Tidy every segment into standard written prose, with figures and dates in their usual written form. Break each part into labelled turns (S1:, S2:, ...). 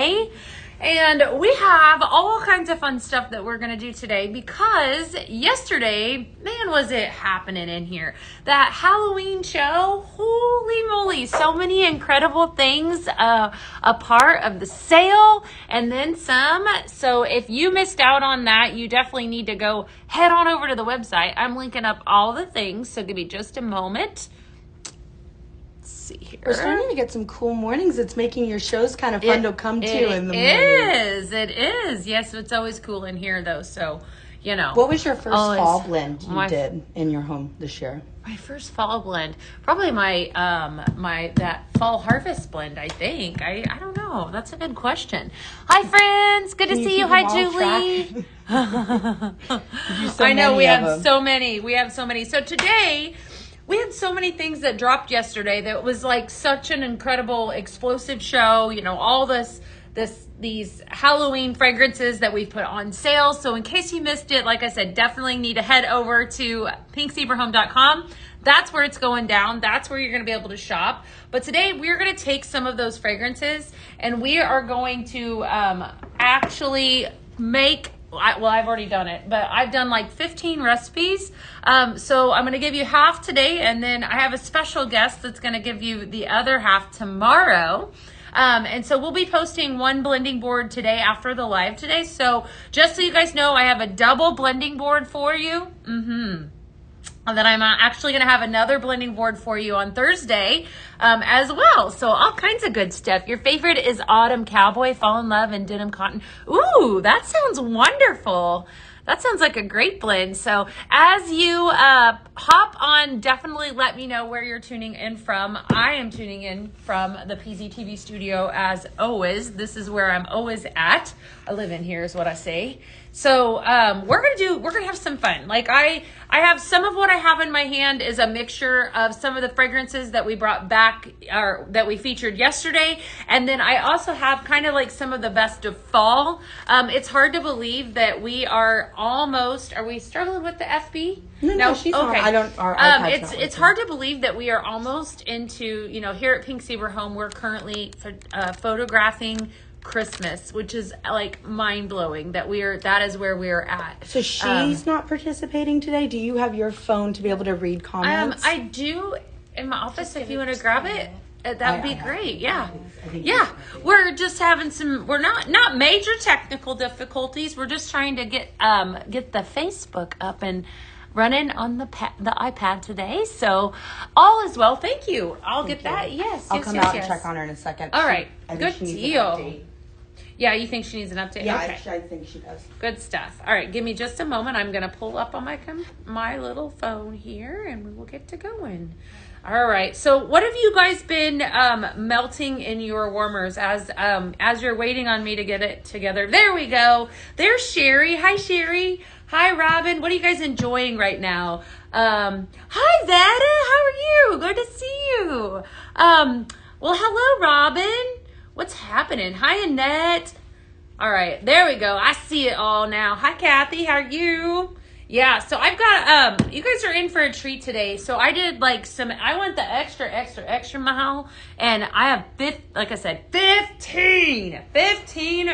S1: today. And we have all kinds of fun stuff that we're going to do today because yesterday, man, was it happening in here. That Halloween show, holy moly, so many incredible things, a part of the sale and then some. So if you missed out on that, you definitely need to go head on over to the website. I'm linking up all the things, so give me just a moment. See here.
S2: We're starting to get some cool mornings. It's making your shows kind of fun to come to in the morning.
S1: It is. Yes, it's always cool in here though. So, you know.
S2: What was your first fall blend you did in your home this year?
S1: My first fall blend, probably my that fall harvest blend. I think. I don't know. That's a good question. Hi friends, good to see you. Hi Julie. I know we have so many. So today. We had so many things that dropped yesterday that was like such an incredible, explosive show. You know, all these Halloween fragrances that we put on sale. So in case you missed it, like I said, definitely need to head over to pinkzebrahome.com. That's where it's going down. That's where you're going to be able to shop. But today we're going to take some of those fragrances and we are going to actually make... I've already done it, but I've done like 15 recipes. So I'm going to give you half today, and then I have a special guest that's going to give you the other half tomorrow. And so we'll be posting one blending board today after the live today. So just so you guys know, I have a double blending board for you. And then I'm actually going to have another blending board for you on Thursday as well. So all kinds of good stuff. Your favorite is Autumn Cowboy, Fall in Love, and Denim Cotton. Ooh, that sounds wonderful. That sounds like a great blend. So as you hop on, definitely let me know where you're tuning in from. I am tuning in from the PZTV studio as always. This is where I'm always at. I live in here is what I say. So we're gonna have some fun. Like I have some of what I have in my hand is a mixture of some of the fragrances that we brought back or that we featured yesterday, and then I also have kind of like some of the best of fall. It's hard to believe that we are almost. Are we struggling with the FB?
S2: No, she's okay. I don't.
S1: It's hard to believe that we are almost into. You know, here at Pink Zebra Home, we're currently photographing Christmas, which is like mind-blowing that is where we're at.
S2: So she's not participating today. Do you have your phone to be able to read comments?
S1: I do in my office. If you want to grab it, that would be great. Yeah. We're just having we're not major technical difficulties. We're just trying to get the Facebook up and running on the iPad today. So all is well. Thank you. I'll get that. Yes.
S2: I'll come out and check on her in a second.
S1: All right. Good deal. Yeah, you think she needs an update?
S2: Yeah,
S1: okay.
S2: I think she does.
S1: Good stuff. All right, give me just a moment. I'm going to pull up on my little phone here, and we will get to going. All right. So what have you guys been melting in your warmers as you're waiting on me to get it together? There we go. There's Sherry. Hi, Sherry. Hi, Robin. What are you guys enjoying right now? Hi, Vada. How are you? Good to see you. Well, hello, Robin. What's happening? Hi, Annette. All right, there we go. I see it all now. Hi, Kathy. How are you? Yeah, so I've got, you guys are in for a treat today. So I did like I went the extra mile, and I have, like I said, 15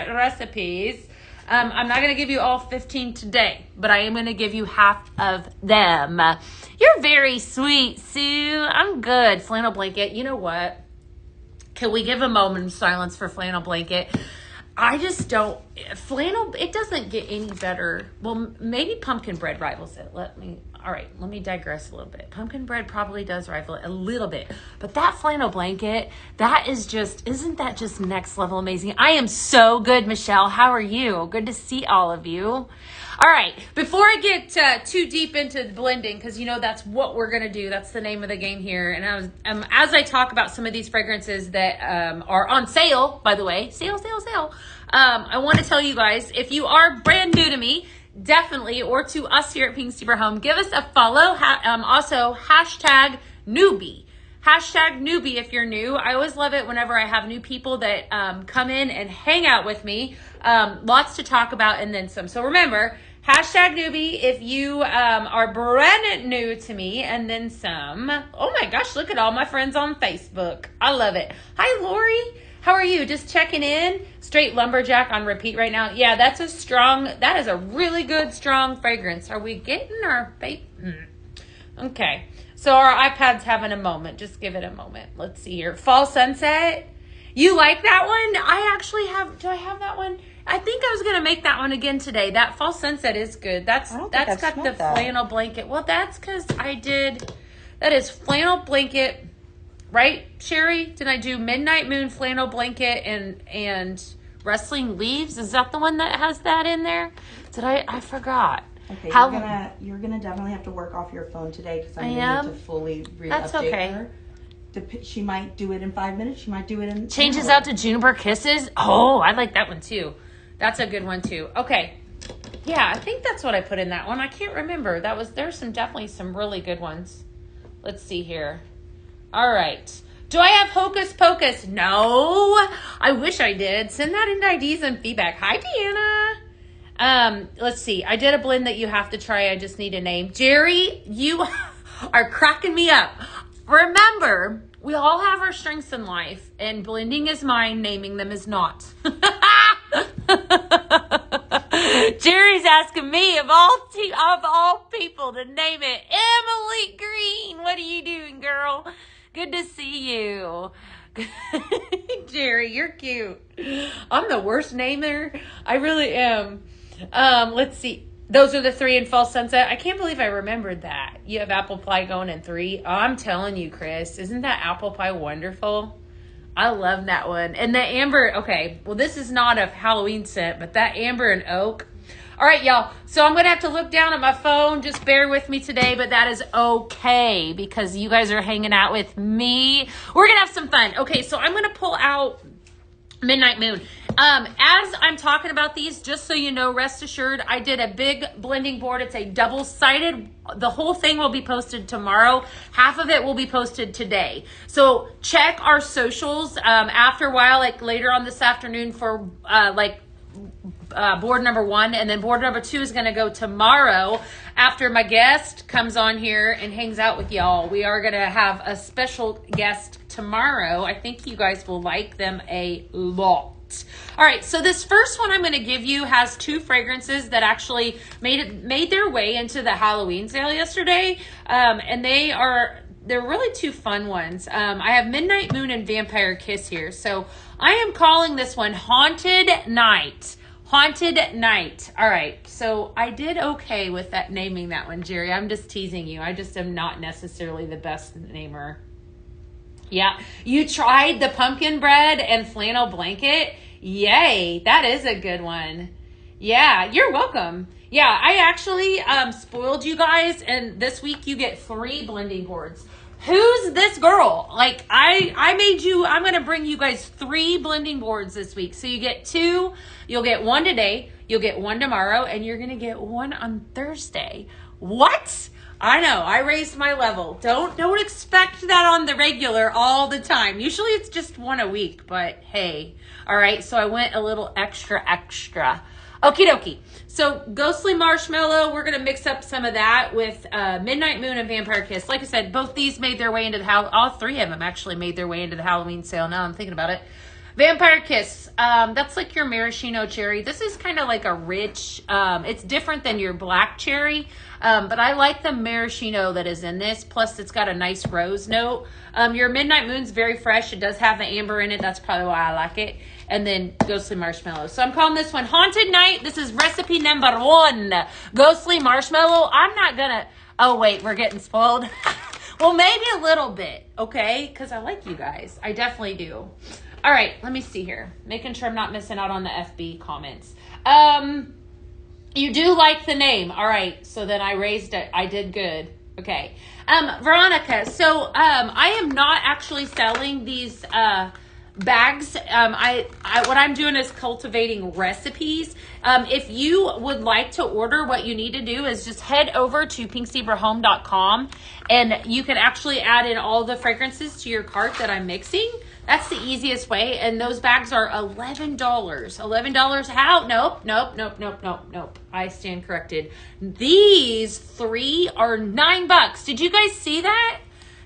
S1: recipes. I'm not going to give you all 15 today, but I am going to give you half of them. You're very sweet, Sue. I'm good. Flannel Blanket. You know what? Can we give a moment of silence for Flannel Blanket? I just don't. Flannel, it doesn't get any better. Well, maybe Pumpkin Bread rivals it. Let me digress a little bit. Pumpkin Bread probably does rival it a little bit. But that Flannel Blanket, isn't that just next level amazing? I am so good, Michelle. How are you? Good to see all of you. All right, before I get too deep into the blending, because you know that's what we're going to do. That's the name of the game here. And as I talk about some of these fragrances that are on sale, by the way, sale. I want to tell you guys, if you are brand new to me, definitely, or to us here at Pink Zebra Home, give us a follow. Also, hashtag newbie. Hashtag newbie if you're new. I always love it whenever I have new people that come in and hang out with me. Lots to talk about and then some. So remember, hashtag newbie if you are brand new to me and then some. Oh my gosh, look at all my friends on Facebook. I love it. Hi, Lori. How are you? Just checking in. Straight lumberjack on repeat right now. Yeah, that is a really good, strong fragrance. Are we getting our Okay. So our iPad's having a moment. Just give it a moment. Let's see here. Fall Sunset. You like that one? I actually have. Do I have that one? I think I was going to make that one again today. That Fall Sunset is good. That's got the flannel blanket. Well, that's because that is flannel blanket, right, Sherry? Did I do Midnight Moon, flannel blanket, and Rustling Leaves? Is that the one that has that in there? I forgot.
S2: Okay, you're gonna definitely have to work off your phone today because I'm gonna need to fully re-update her. She might do it in 5 minutes. She might do it in
S1: changes out to Juniper Kisses. Oh, I like that one too. That's a good one too. Okay, yeah, I think that's what I put in that one. I can't remember. There's definitely some really good ones. Let's see here. All right. Do I have Hocus Pocus? No. I wish I did. Send that in IDs and feedback. Hi, Deanna. Let's see. I did a blend that you have to try. I just need a name. Jerry, you are cracking me up. Remember, we all have our strengths in life, and blending is mine, naming them is not. Jerry's asking me of all people to name it. Emily Green, what are you doing, girl? Good to see you. Jerry, you're cute. I'm the worst namer. I really am. Let's see. Those are the 3 in Fall Sunset. I can't believe I remembered that. You have apple pie going in 3. Oh, I'm telling you, Chris. Isn't that apple pie wonderful? I love that one. And the amber, okay. Well, this is not a Halloween scent, but that amber and oak. All right, y'all. So I'm going to have to look down at my phone. Just bear with me today, but that is okay because you guys are hanging out with me. We're going to have some fun. Okay, so I'm going to pull out Midnight Moon. As I'm talking about these, just so you know, rest assured, I did a big blending board. It's a double-sided. The whole thing will be posted tomorrow. Half of it will be posted today. So check our socials after a while, like later on this afternoon for board number 1, and then board number 2 is going to go tomorrow after my guest comes on here and hangs out with y'all. We are going to have a special guest tomorrow. I think you guys will like them a lot. All right, so this first one I'm going to give you has 2 fragrances that actually made their way into the Halloween sale yesterday, and they're really 2 fun ones. I have Midnight Moon and Vampire Kiss here, so I am calling this one Haunted Night. Haunted Night. All right, so I did okay with that naming that one, Jerry. I'm just teasing you. I just am not necessarily the best namer. Yeah, you tried the pumpkin bread and flannel blanket. Yay, that is a good one. Yeah, you're welcome. Yeah, I actually spoiled you guys, and this week you get 3 blending boards. Who's this girl? Like, I'm going to bring you guys 3 blending boards this week. So you get 2, you'll get 1 today, you'll get 1 tomorrow, and you're going to get 1 on Thursday. What? I know, I raised my level. Don't expect that on the regular all the time. Usually it's just 1 a week, but hey. All right, so I went a little extra. Okie dokie. So Ghostly Marshmallow, we're going to mix up some of that with Midnight Moon and Vampire Kiss. Like I said, both these made their way into all 3 of them actually made their way into the Halloween sale. Now I'm thinking about it. Vampire Kiss, that's like your maraschino cherry. This is kind of like a rich, it's different than your black cherry, but I like the maraschino that is in this. Plus, it's got a nice rose note. Your Midnight Moon's very fresh. It does have the amber in it. That's probably why I like it. And then Ghostly Marshmallow. So I'm calling this one Haunted Night. This is recipe number 1. Ghostly Marshmallow. I'm not gonna, oh wait, we're getting spoiled. Well, maybe a little bit, okay? Because I like you guys. I definitely do. All right, let me see here. Making sure I'm not missing out on the FB comments. You do like the name. All right, so then I raised it. I did good. Okay. Veronica, so I am not actually selling these bags. What I'm doing is cultivating recipes. If you would like to order, what you need to do is just head over to pinkzebrahome.com and you can actually add in all the fragrances to your cart that I'm mixing. That's the easiest way. And those bags are $11. $11 how? Nope. I stand corrected. These 3 are $9. Did you guys see that?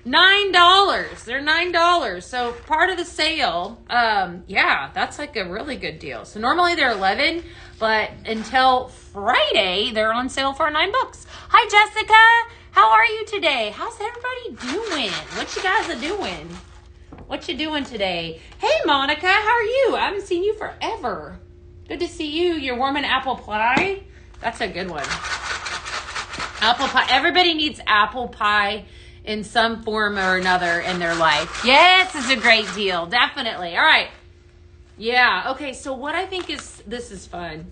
S1: $9. They're $9. So part of the sale, yeah, that's like a really good deal. So normally they're 11, but until Friday, they're on sale for $9. Hi, Jessica. How are you today? How's everybody doing? What you guys are doing? What you doing today? Hey, Monica, how are you? I haven't seen you forever. Good to see you. You're warming apple pie. That's a good one. Apple pie. Everybody needs apple pie in some form or another in their life. Yes, it's a great deal. Definitely. All right. Yeah. Okay. So what I think is, this is fun.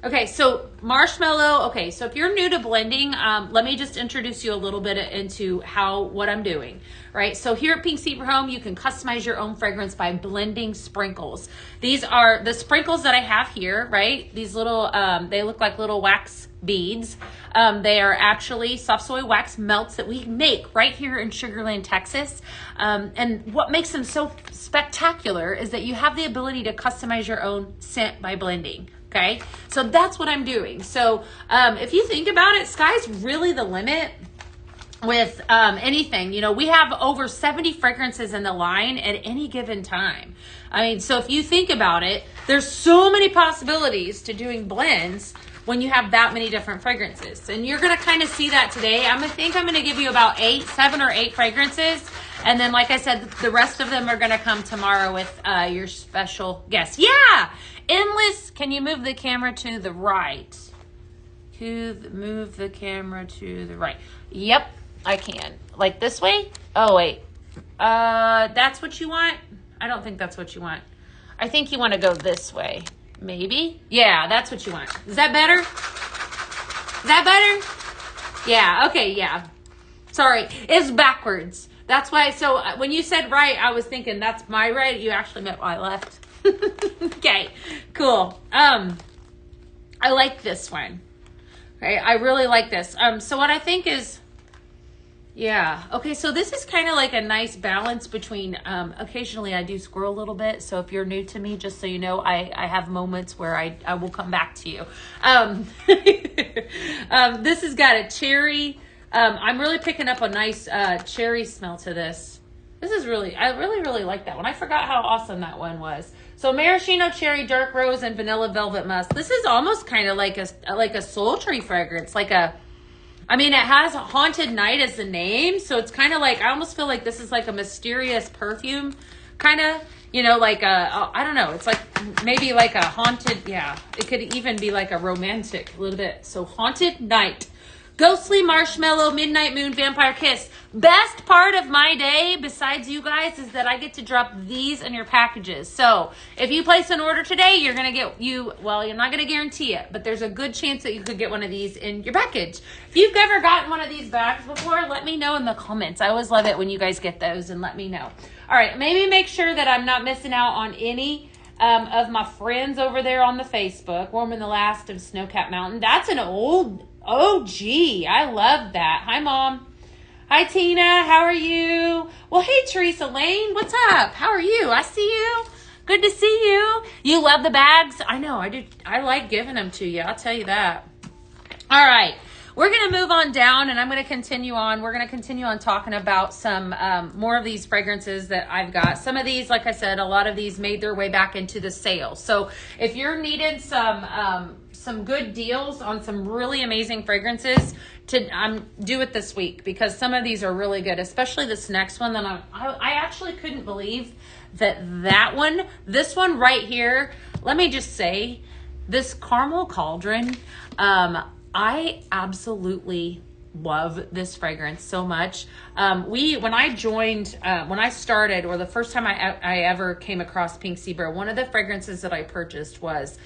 S1: Okay. So marshmallow. Okay. So if you're new to blending, let me just introduce you a little bit into what I'm doing. Right. So here at Pink Zebra Home, you can customize your own fragrance by blending sprinkles. These are the sprinkles that I have here, right? These little, they look like little wax beads. They are actually soft soy wax melts that we make right here in Sugar Land, Texas. And what makes them so spectacular is that you have the ability to customize your own scent by blending. Okay. So that's what I'm doing. So, if you think about it, sky's really the limit with anything. You know, we have over 70 fragrances in the line at any given time. I mean, so if you think about it, there's so many possibilities to doing blends when you have that many different fragrances. And you're going to kind of see that today. I'm going to give you about 7 or 8 fragrances. And then, like I said, the rest of them are going to come tomorrow with your special guest. Yeah! Endless. Can you move the camera to the right? Move the camera to the right. Yep, I can. Like this way? Oh, wait. That's what you want? I don't think that's what you want. I think you want to go this way. Maybe? Yeah, that's what you want. Is that better? Is that better? Yeah, okay, yeah. Sorry, it's backwards. That's why, so when you said right, I was thinking that's my right. You actually meant my left. Okay, cool. I like this one. Okay, I really like this. So what I think is, yeah. Okay, so this is kind of like a nice balance between, occasionally I do squirrel a little bit. So if you're new to me, just so you know, I have moments where I will come back to you. This has got a cherry. I'm really picking up a nice cherry smell to this. This is really, I really like that one. I forgot how awesome that one was. So maraschino, cherry, dark rose, and vanilla velvet musk. This is almost kind of like a sultry fragrance, I mean, it has Haunted Night as the name, so it's kind of like, I almost feel like this is like a mysterious perfume, kind of, you know, like I don't know, it's like maybe like a haunted, yeah, it could even be like a romantic a little bit. So Haunted Night. Ghostly Marshmallow, Midnight Moon, Vampire Kiss. Best part of my day, besides you guys, is that I get to drop these in your packages. So if you place an order today, you're going to get well, you're not going to guarantee it, but there's a good chance that you could get one of these in your package. If you've ever gotten one of these bags before, let me know in the comments. I always love it when you guys get those, and let me know. All right, maybe make sure that I'm not missing out on any of my friends over there on the Facebook. Warming the Last of Snowcat Mountain. That's an old OG. I love that. Hi, Mom. Hi, Tina. How are you? Well, hey, Teresa Lane. What's up? How are you? I see you. Good to see you. You love the bags? I know. I do. I like giving them to you. I'll tell you that. All right. We're going to move on down, and I'm going to continue on. We're going to continue on talking about some more of these fragrances that I've got. Some of these, like I said, a lot of these made their way back into the sale. So if you're needing some good deals on some really amazing fragrances, do it this week, because some of these are really good, especially this next one that I actually couldn't believe that one, this one right here. Let me just say, this Caramel Cauldron, I absolutely love this fragrance so much. When I started, or the first time I ever came across Pink Zebra, one of the fragrances that I purchased was,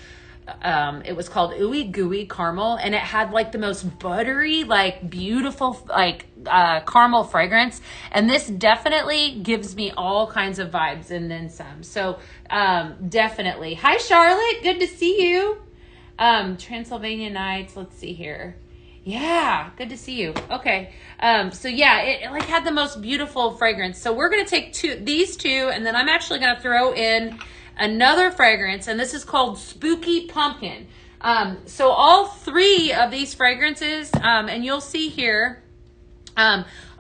S1: it was called Ooey Gooey Caramel, and it had like the most buttery, like beautiful, like caramel fragrance. And this definitely gives me all kinds of vibes and then some. So definitely. Hi, Charlotte. Good to see you. Transylvania Nights. Let's see here. Yeah, good to see you. Okay. So yeah, it like had the most beautiful fragrance. So we're going to take these two, and then I'm actually going to throw in another fragrance, and this is called Spooky Pumpkin. So all three of these fragrances, and you'll see here,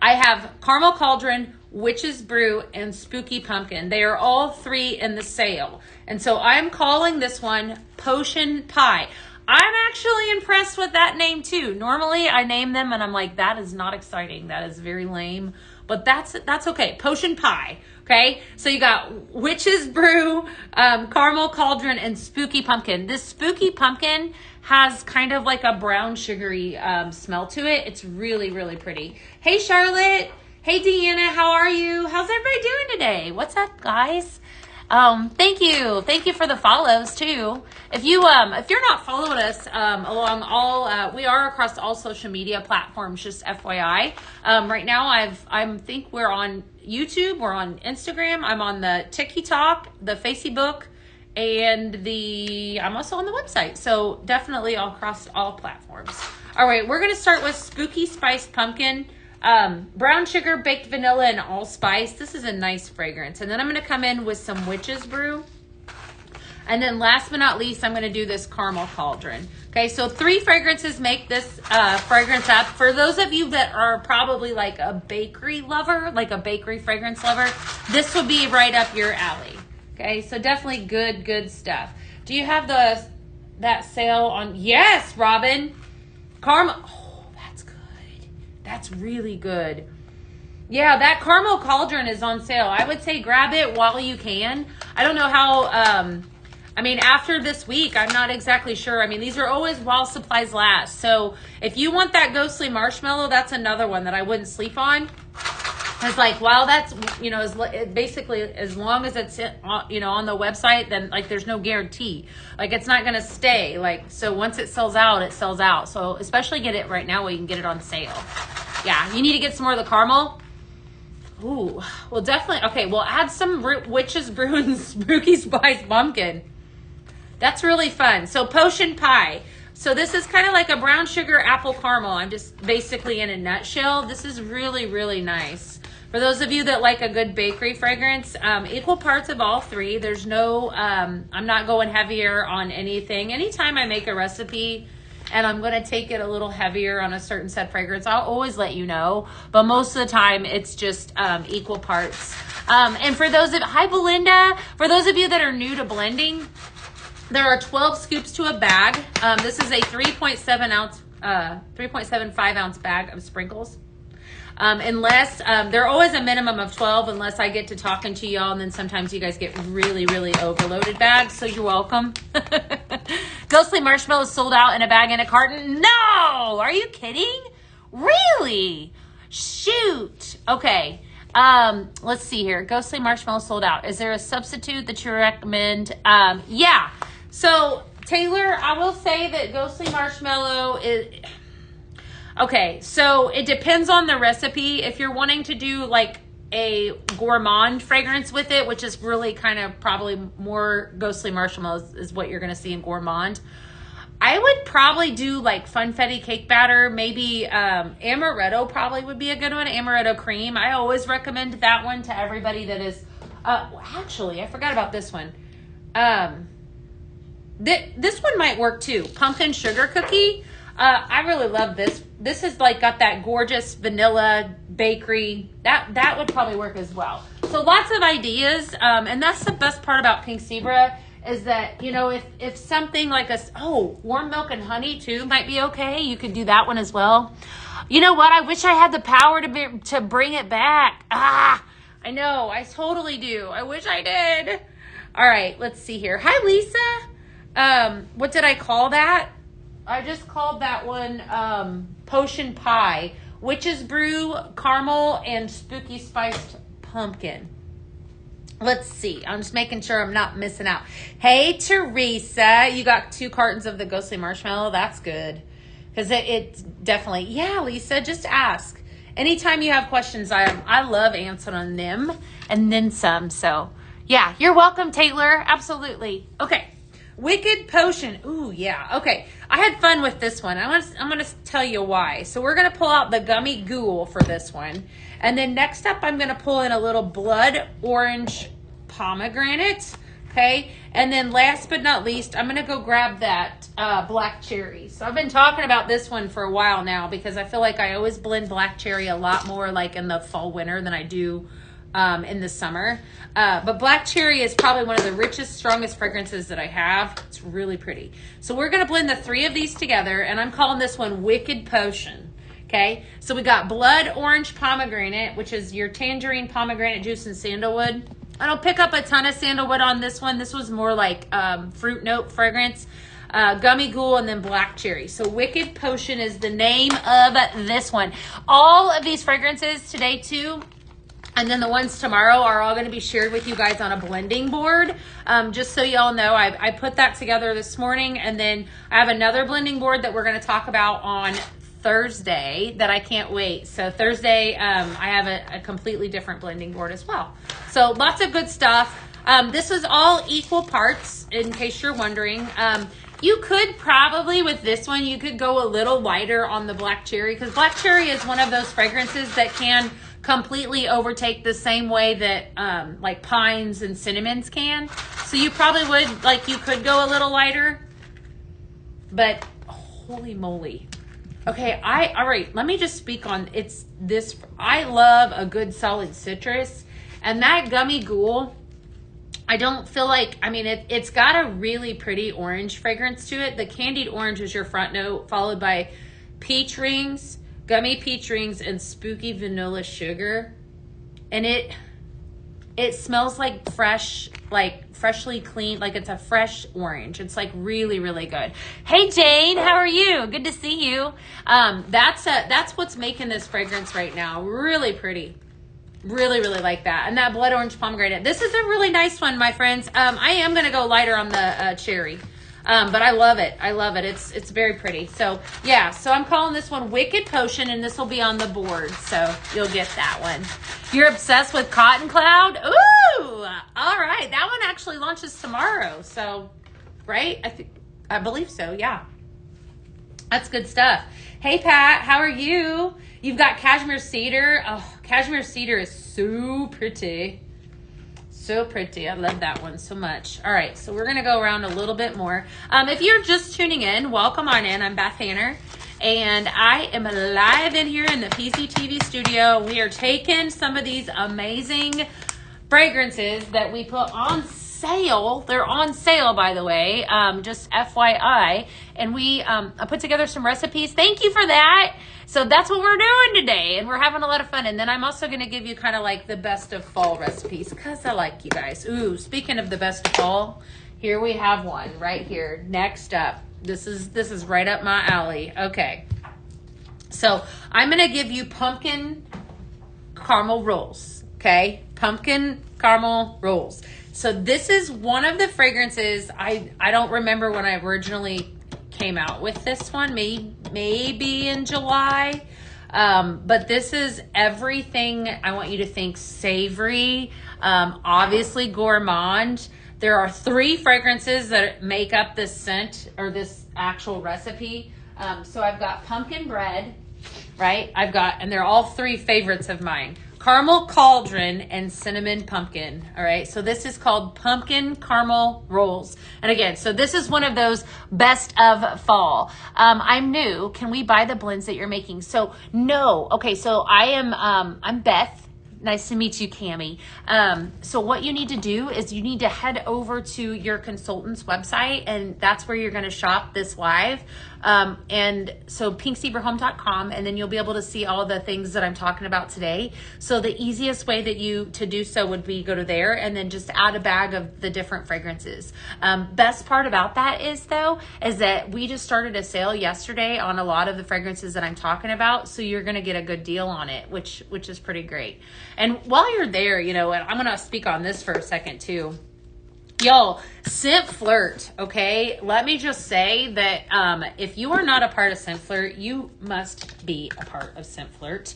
S1: I have Caramel Cauldron, Witch's Brew, and Spooky Pumpkin. They are all 3 in the sale. And so I'm calling this one Potion Pie. I'm actually impressed with that name too. Normally I name them and I'm like, that is not exciting. That is very lame. But that's okay. Potion Pie. Okay. So you got Witch's Brew, Caramel Cauldron, and Spooky Pumpkin. This Spooky Pumpkin has kind of like a brown sugary smell to it. It's really, really pretty. Hey, Charlotte. Hey, Deanna. How are you? How's everybody doing today? What's up, guys? Thank you. Thank you for the follows too. If you're not following us, along all, we are across all social media platforms, just FYI. Right now I think we're on YouTube, we're on Instagram, I'm on the TikTok, the Facebook, and I'm also on the website. So definitely all across all platforms. All right, we're going to start with Spooky Spiced Pumpkin. Brown sugar, baked vanilla, and allspice. This is a nice fragrance. And then I'm going to come in with some Witch's Brew. And then last but not least, I'm going to do this Caramel Cauldron. Okay, so 3 fragrances make this fragrance up. For those of you that are probably like a bakery lover, like a bakery fragrance lover, this will be right up your alley. Okay, so definitely good stuff. Do you have that sale on? Yes, Robin. Caramel. That's really good. Yeah, that Caramel Cauldron is on sale. I would say grab it while you can. I don't know how, after this week, I'm not exactly sure. These are always while supplies last. So if you want that Ghostly Marshmallow, that's another one that I wouldn't sleep on. It's like, while that's, basically as long as it's, on the website, then like there's no guarantee. Like it's not going to stay. Like, so once it sells out, it sells out. So especially get it right now where you can get it on sale. Yeah, you need to get some more of the caramel. Ooh, well definitely. Okay, we'll add some Witch's Brew and Spooky Spice Pumpkin. That's really fun. So Potion Pie. So this is kind of like a brown sugar apple caramel. I'm just basically in a nutshell. This is really, really nice. For those of you that like a good bakery fragrance, equal parts of all 3. There's no, I'm not going heavier on anything. Anytime I make a recipe and I'm going to take it a little heavier on a certain set fragrance, I'll always let you know. But most of the time, it's just equal parts. And for those of, hi Belinda, for those of you that are new to blending, there are 12 scoops to a bag. This is a 3.75 ounce bag of sprinkles. Unless, they're always a minimum of 12 unless I get to talking to y'all, and then sometimes you guys get really, really overloaded bags, so you're welcome. Ghostly Marshmallow sold out in a bag and a carton. No! Are you kidding? Really? Shoot. Okay. Let's see here. Ghostly Marshmallow sold out. Is there a substitute that you recommend? Yeah. So, Taylor, I will say that Ghostly Marshmallow is... Okay, so it depends on the recipe. If you're wanting to do like a gourmand fragrance with it, which is really kind of probably more Ghostly Marshmallows is what you're going to see in gourmand, I would probably do like Funfetti cake batter. Maybe amaretto probably would be a good one. Amaretto cream. I always recommend that one to everybody that is... actually, I forgot about this one. This one might work too. Pumpkin sugar cookie. I really love this. This is like got that gorgeous vanilla bakery. That would probably work as well. So lots of ideas. And that's the best part about Pink Zebra is that, if something like warm milk and honey too might be okay. You could do that one as well. You know what? I wish I had the power to bring it back. I know. I totally do. I wish I did. All right. Let's see here. Hi, Lisa. What did I call that? I just called that one Potion Pie, Witch's Brew, Caramel, and Spooky Spiced Pumpkin. Let's see. I'm just making sure I'm not missing out. Hey, Teresa. You got 2 cartons of the Ghostly Marshmallow. That's good. Because it's definitely... Yeah, Lisa, just ask. Anytime you have questions, I love answering them and then some. So, yeah, you're welcome, Taylor. Absolutely. Okay. Wicked Potion. Ooh, yeah. Okay. I had fun with this one. I'm going to tell you why. So we're going to pull out the Gummy Ghoul for this one. And then next up, I'm going to pull in a little Blood Orange Pomegranate. Okay. And then last but not least, I'm going to go grab that black cherry. So I've been talking about this one for a while now because I feel like I always blend black cherry a lot more like in the fall winter than I do in the summer. But black cherry is probably one of the richest, strongest fragrances that I have. It's really pretty. So we're going to blend the 3 of these together, and I'm calling this one Wicked Potion. Okay, so we got blood orange pomegranate, which is your tangerine, pomegranate juice, and sandalwood. I don't pick up a ton of sandalwood on this one. This was more like fruit note fragrance. Gummy Ghoul, and then black cherry. So Wicked Potion is the name of this one. All of these fragrances today too, and then the ones tomorrow are all going to be shared with you guys on a blending board. Just so y'all know, I put that together this morning, and then I have another blending board that we're going to talk about on Thursday that I can't wait. So Thursday, I have a completely different blending board as well. So lots of good stuff. This is all equal parts, in case you're wondering. You could probably, with this one, you could go a little lighter on the black cherry, because black cherry is one of those fragrances that can completely overtake the same way that like pines and cinnamons can. So you probably would, like, you could go a little lighter, but holy moly. Okay, all right, let me just speak on this. I love a good solid citrus, and that Gummy Ghoul, I don't feel like, I mean, it's got a really pretty orange fragrance to it. The candied orange is your front note, followed by peach rings, gummy peach rings, and spooky vanilla sugar. And it smells like fresh, like freshly cleaned, like it's a fresh orange. It's like really, really good. Hey Jane, how are you? Good to see you. That's what's making this fragrance right now. Really pretty. Really, really like that. And that blood orange pomegranate. This is a really nice one, my friends. I am going to go lighter on the cherry. But I love it. I love it. It's very pretty. So, yeah. So I'm calling this one Wicked Potion, and this will be on the board. So you'll get that one. You're obsessed with Cotton Cloud? Ooh! All right. That one actually launches tomorrow. So, right? I believe so. Yeah. That's good stuff. Hey, Pat. How are you? You've got Cashmere Cedar. Oh, Cashmere Cedar is so pretty. So pretty. I love that one so much. All right, so we're going to go around a little bit more. If you're just tuning in, welcome on in. I'm Beth Hanner, and I am live in here in the PZTV studio. We are taking some of these amazing fragrances that we put on sale. They're on sale, by the way, just FYI. And I put together some recipes. Thank you for that. So that's what we're doing today, and we're having a lot of fun. And then I'm also going to give you kind of like the best of fall recipes, because I like you guys. Ooh, speaking of the best of fall, here we have one right here. Next up, this is right up my alley. Okay, so I'm going to give you pumpkin caramel rolls. Okay, pumpkin caramel rolls. So this is one of the fragrances. I don't remember when I originally came out with this one, maybe in July, but this is everything I want you to think savory, obviously gourmand. There are 3 fragrances that make up this scent, or this actual recipe. So I've got pumpkin bread, right? And they're all 3 favorites of mine: caramel cauldron and cinnamon pumpkin. All right, so this is called pumpkin caramel rolls. And again, so this is one of those best of fall. I'm new. Can we buy the blends that you're making? So no. Okay, so I'm Beth. Nice to meet you, Cammie. So what you need to do is you need to head over to your consultant's website, and that's where you're going to shop this live. And so pinkzebrahome.com, and then you'll be able to see all the things that I'm talking about today. So the easiest way to do so would be go to there and then just add a bag of the different fragrances. Best part about that is that we just started a sale yesterday on a lot of the fragrances that I'm talking about. So you're going to get a good deal on it, which is pretty great. And while you're there, and I'm going to speak on this for a second too. Yo, Scent Flirt, okay? Let me just say that if you are not a part of Scent Flirt, you must be a part of Scent Flirt.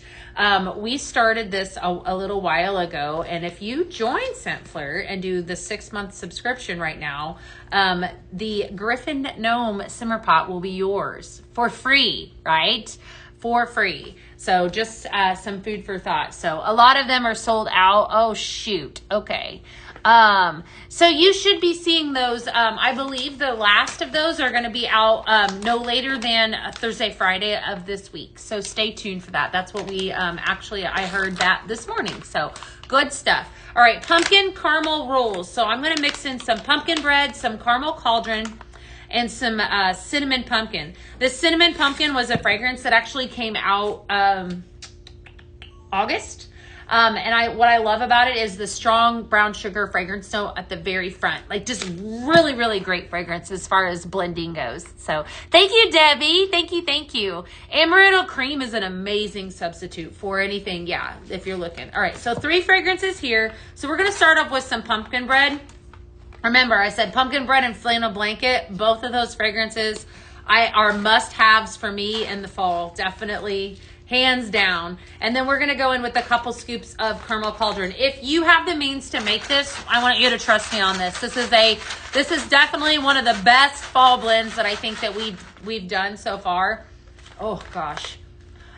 S1: We started this a little while ago, and if you join Scent Flirt and do the 6-month subscription right now, the Griffin Gnome Simmer Pot will be yours for free, right? For free. So just some food for thought. So a lot of them are sold out. Oh, shoot. Okay. So you should be seeing those. I believe the last of those are going to be out no later than Thursday, Friday of this week. So stay tuned for that. That's what we actually, I heard that this morning. So good stuff. All right, pumpkin caramel rolls. So I'm going to mix in some pumpkin bread, some caramel cauldron, and some cinnamon pumpkin. The cinnamon pumpkin was a fragrance that actually came out August. And what I love about it is the strong brown sugar fragrance note at the very front. Like just really, really great fragrance as far as blending goes. So thank you, Debbie. Thank you. Amaretto cream is an amazing substitute for anything. Yeah, if you're looking. All right, so 3 fragrances here. So we're going to start off with some pumpkin bread. Remember, I said pumpkin bread and flannel blanket. Both of those fragrances are must-haves for me in the fall. Definitely. Hands down. And then we're going to go in with a couple scoops of caramel cauldron. If you have the means to make this, I want you to trust me on this. This is definitely one of the best fall blends that I think that we've done so far. Oh gosh.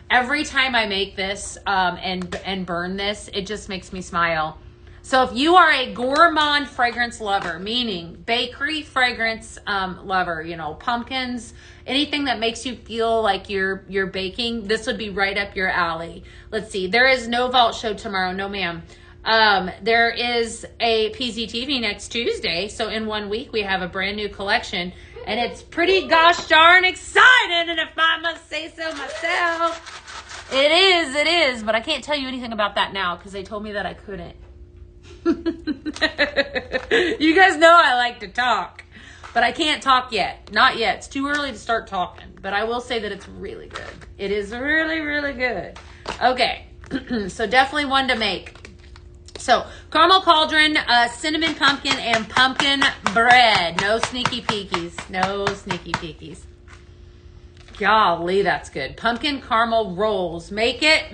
S1: Every time I make this and burn this, it just makes me smile. So if you are a gourmand fragrance lover, meaning bakery fragrance lover, you know, pumpkins, anything that makes you feel like you're baking, this would be right up your alley. Let's see. There is no vault show tomorrow. No, ma'am. There is a PZTV next Tuesday. So in 1 week, we have a brand new collection. And it's pretty gosh darn exciting. And if I must say so myself, it is. But I can't tell you anything about that now because they told me that I couldn't. You guys know I like to talk. But I can't talk yet. Not yet. It's too early to start talking. But I will say that it's really good. It is really, really good. Okay. So definitely one to make. So caramel cauldron, cinnamon pumpkin, and pumpkin bread. No sneaky peekies. No sneaky peekies. Golly, that's good. Pumpkin caramel rolls. Make it.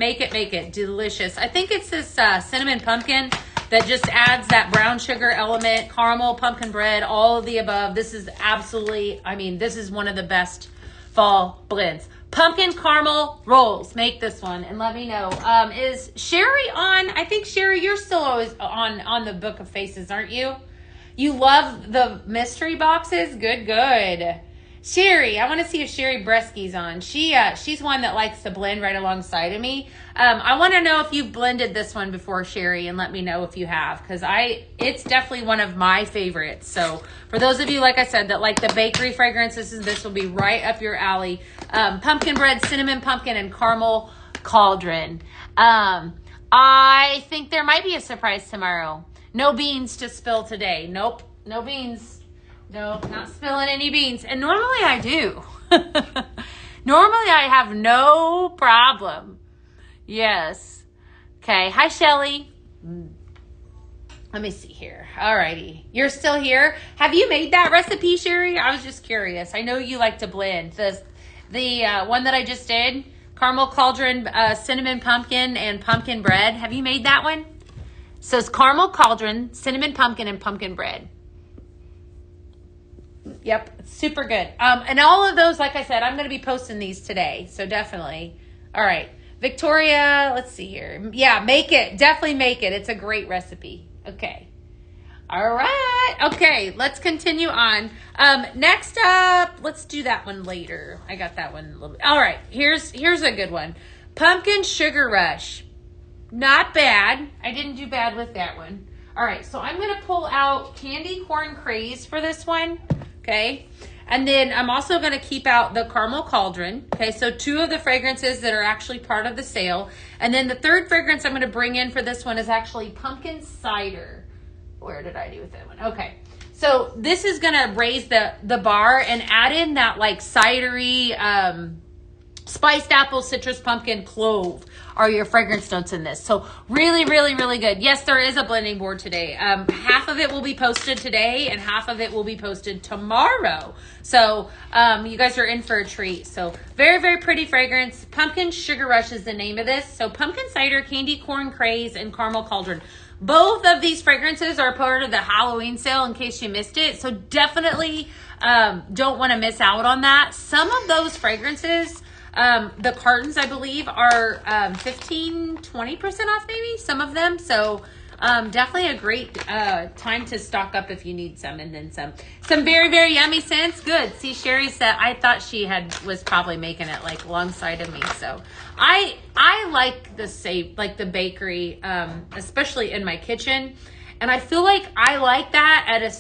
S1: Delicious. I think it's this cinnamon pumpkin that just adds that brown sugar element, caramel, pumpkin bread, all of the above. This is absolutely, I mean, this is one of the best fall blends. Pumpkin caramel rolls. Make this one and let me know. Is Sherry on? I think, Sherry, you're still always on the Book of Faces, aren't you? You love the mystery boxes? Good. Sherry, I want to see if Sherry Bresky's on. She's one that likes to blend right alongside of me. I want to know if you've blended this one before, Sherry, and let me know if you have, because it's definitely one of my favorites. So for those of you, like I said, that like the bakery fragrances, this will be right up your alley. Pumpkin bread, cinnamon pumpkin, and caramel cauldron. I think there might be a surprise tomorrow. No beans to spill today. Nope, no beans. No, not spilling any beans. And normally I do. Normally I have no problem. Yes. Okay. Hi, Shelly. Let me see here. Alrighty. You're still here. Have you made that recipe, Sherry? I was just curious. I know you like to blend. The one that I just did, caramel cauldron, cinnamon pumpkin, and pumpkin bread. Have you made that one? So it's caramel cauldron, cinnamon pumpkin, and pumpkin bread. Yep, it's super good. And all of those, like I said, I'm going to be posting these today. So definitely. All right. Victoria, let's see here. Yeah, make it. Definitely make it. It's a great recipe. Okay. All right. Okay, let's continue on. Next up, let's do that one later. I got that one a little bit. All right, here's a good one. Pumpkin Sugar Rush. Not bad. I didn't do bad with that one. All right, so I'm going to pull out Candy Corn Craze for this one. Okay. And then I'm also going to keep out the caramel cauldron. Okay. So 2 of the fragrances that are actually part of the sale. And then the third fragrance I'm going to bring in for this one is actually pumpkin cider. Where did I do with that one? Okay. So this is going to raise the bar and add in that like cidery, spiced apple, citrus, pumpkin, clove are your fragrance notes in this. So really, really, really good. Yes, there is a blending board today. Half of it will be posted today and half of it will be posted tomorrow. So you guys are in for a treat. So very, very pretty fragrance. Pumpkin Sugar Rush is the name of this. So pumpkin cider, candy corn craze, and caramel cauldron. Both of these fragrances are part of the Halloween sale in case you missed it. So definitely don't want to miss out on that. Some of those fragrances, the cartons, I believe, are 15-20% off maybe, some of them. So Definitely a great time to stock up if you need some, and then some. Some very, very yummy scents. Good. See, Sherry said I thought she was probably making it like alongside of me. So I like the bakery, especially in my kitchen, and I feel like I like that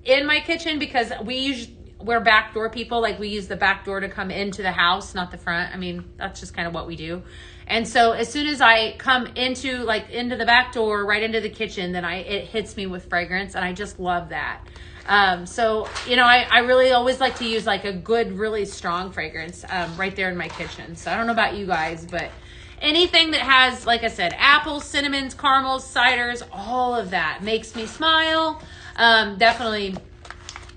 S1: in my kitchen because we're backdoor people. Like we use the back door to come into the house, not the front. I mean, that's just kind of what we do. And so as soon as I come into the back door, right into the kitchen, then it hits me with fragrance, and I just love that. So, I really always like to use like a good, really strong fragrance right there in my kitchen. So I don't know about you guys, but anything that has, like I said, apples, cinnamons, caramels, ciders, all of that makes me smile. Definitely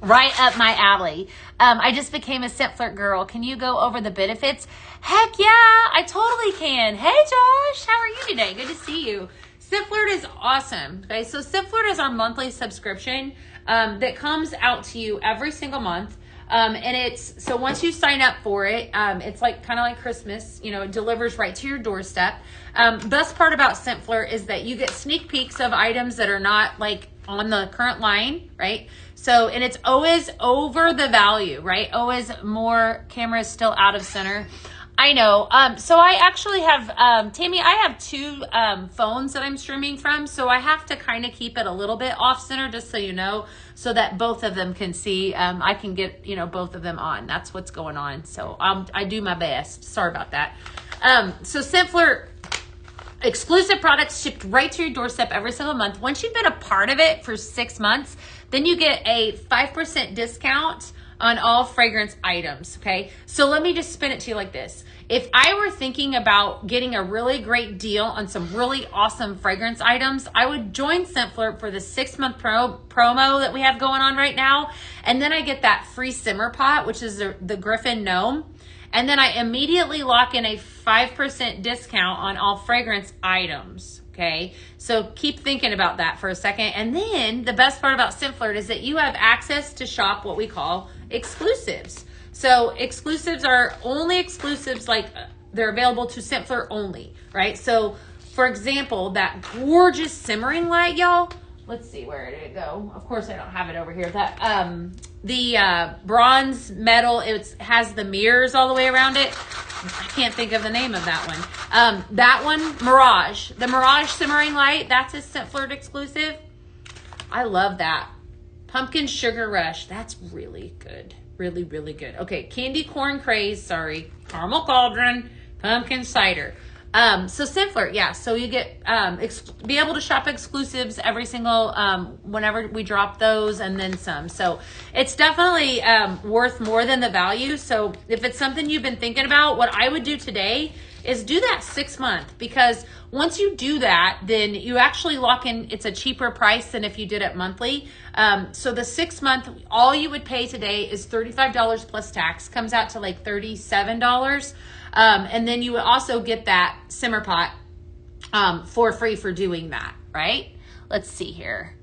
S1: right up my alley. I just became a Scent Flirt girl. Can you go over the benefits? Heck yeah, I totally can. Hey Josh, how are you today? Good to see you. Scent Flirt is awesome. Okay, so Scent Flirt is our monthly subscription that comes out to you every single month. And so once you sign up for it, it's kind of like Christmas, it delivers right to your doorstep. Best part about Scent Flirt is that you get sneak peeks of items that are not like on the current line, right? So, and it's always over the value, right? Always more cameras still out of center. I know. So I actually have, Tammy, I have two phones that I'm streaming from. So I have to kind of keep it a little bit off center, just so you know, so that both of them can see. I can get, both of them on. That's what's going on. So I do my best. Sorry about that. So Scent Flirt, exclusive products shipped right to your doorstep every single month. Once you've been a part of it for 6 months, then you get a 5% discount on all fragrance items, okay? So let me just spin it to you like this. If I were thinking about getting a really great deal on some really awesome fragrance items, I would join Scent Flirt for the 6-month promo that we have going on right now. And then I get that free simmer pot, which is the Griffin Gnome. And then I immediately lock in a 5% discount on all fragrance items. Okay, so keep thinking about that for a second. And then the best part about Scent Flirt is that you have access to shop what we call exclusives. So exclusives are only exclusives, like they're available to Scent Flirt only, right? So for example, that gorgeous simmering light, y'all. Let's see, where did it go? Of course, I don't have it over here. That the bronze metal, it has the mirrors all the way around it. I can't think of the name of that one. That one, Mirage. The Mirage simmering light, that's a Scent Flirt exclusive. I love that. Pumpkin Sugar Rush, that's really good. Really, really good. Okay, Candy Corn Craze, sorry. Caramel Cauldron, Pumpkin Cider. So Scent Flirt, yeah. So you get be able to shop exclusives every single whenever we drop those, and then some. So it's definitely worth more than the value. So if it's something you've been thinking about, what I would do today is do that 6 month, because once you do that, then you actually lock in. It's a cheaper price than if you did it monthly. So the 6 month, all you would pay today is $35 plus tax. Comes out to like $37. And then you would also get that simmer pot for free for doing that, right? Let's see here.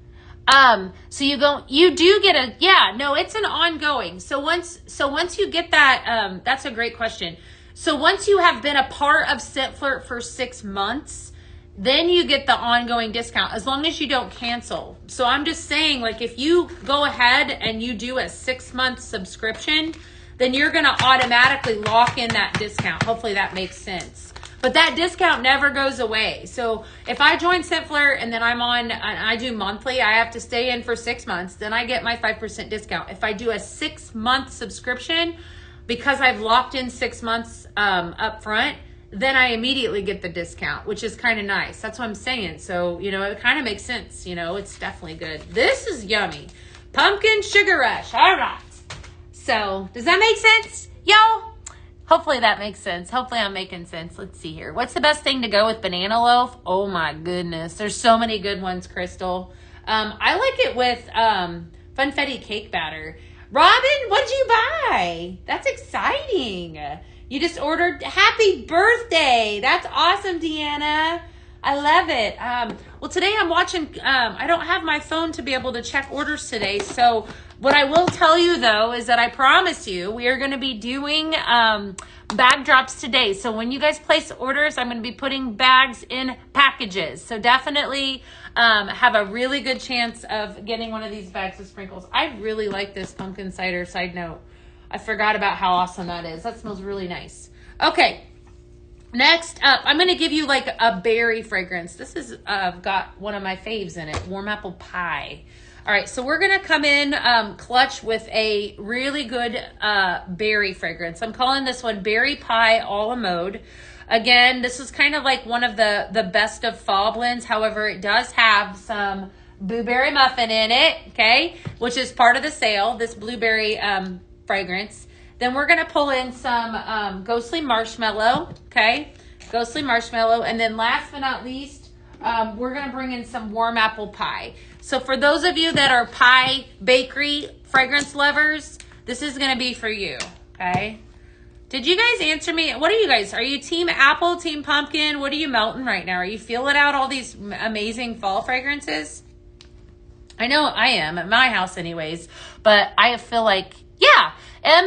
S1: So you do get it's an ongoing. So once you get that, that's a great question. So once you have been a part of Scent Flirt for 6 months, then you get the ongoing discount as long as you don't cancel. So I'm just saying, like, if you go ahead and you do a 6 month subscription, then you're going to automatically lock in that discount. Hopefully that makes sense. But that discount never goes away. So if I join Scent Flirt and then I do monthly, I have to stay in for 6 months, then I get my 5% discount. If I do a 6 month subscription, because I've locked in 6 months up front, then I immediately get the discount, which is kind of nice. That's what I'm saying. So, it kind of makes sense. It's definitely good. This is yummy. Pumpkin Sugar Rush. All right. So, does that make sense, y'all? Hopefully that makes sense. Hopefully I'm making sense. Let's see here. What's the best thing to go with banana loaf? Oh my goodness. There's so many good ones, Crystal. I like it with funfetti cake batter. Robin, what'd you buy? That's exciting. You just ordered. Happy birthday. That's awesome, Deanna. I love it. Well, today I'm watching, I don't have my phone to be able to check orders today. So what I will tell you though, is that I promise you, we are going to be doing bag drops today. So when you guys place orders, I'm going to be putting bags in packages. So definitely have a really good chance of getting one of these bags of sprinkles. I really like this pumpkin cider. Side note, I forgot about how awesome that is. That smells really nice. Okay. Next up, I'm going to give you like a berry fragrance. This is got one of my faves in it, warm apple pie. All right, so we're going to come in clutch with a really good berry fragrance. I'm calling this one Berry Pie a la Mode. Again, this is kind of like one of the best of fall blends. However, it does have some blueberry muffin in it, okay, which is part of the sale, this blueberry fragrance. Then we're going to pull in some ghostly marshmallow, okay? Ghostly marshmallow. And then last but not least, we're going to bring in some warm apple pie. So for those of you that are pie bakery fragrance lovers, this is going to be for you, okay? Did you guys answer me? What are you guys? Are you team apple, team pumpkin? What are you melting right now? Are you feeling out all these amazing fall fragrances? I know I am at my house anyways, but I feel like, yeah.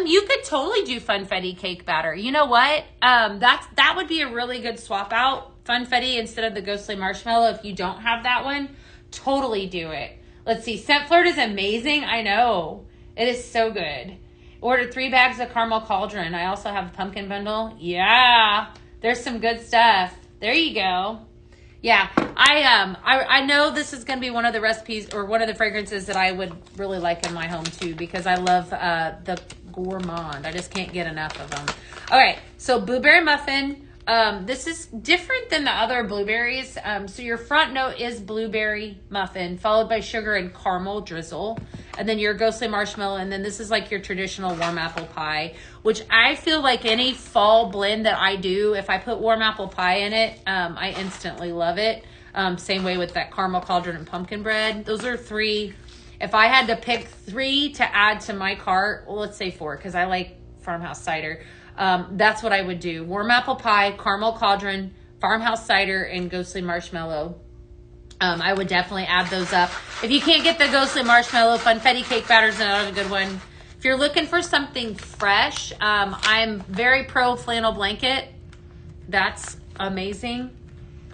S1: You could totally do funfetti cake batter. You know what? That would be a really good swap out. Funfetti instead of the ghostly marshmallow. If you don't have that one, totally do it. Let's see. Scent Flirt is amazing. I know. It is so good. Ordered 3 bags of caramel cauldron. I also have a pumpkin bundle. Yeah. There's some good stuff. There you go. Yeah, I know this is going to be one of the recipes or one of the fragrances that I would really like in my home too, because I love the gourmand. I just can't get enough of them. All right, so blueberry muffin. This is different than the other blueberries. So your front note is blueberry muffin, followed by sugar and caramel drizzle. And then your ghostly marshmallow. And then this is like your traditional warm apple pie, which I feel like any fall blend that I do, if I put warm apple pie in it, I instantly love it. Same way with that caramel cauldron and pumpkin bread. Those are 3. If I had to pick 3 to add to my cart, well, let's say 4, because I like farmhouse cider. That's what I would do. Warm apple pie, caramel cauldron, farmhouse cider, and ghostly marshmallow. I would definitely add those up. If you can't get the ghostly marshmallow, funfetti cake batter is another good one. If you're looking for something fresh, I'm very pro flannel blanket. That's amazing.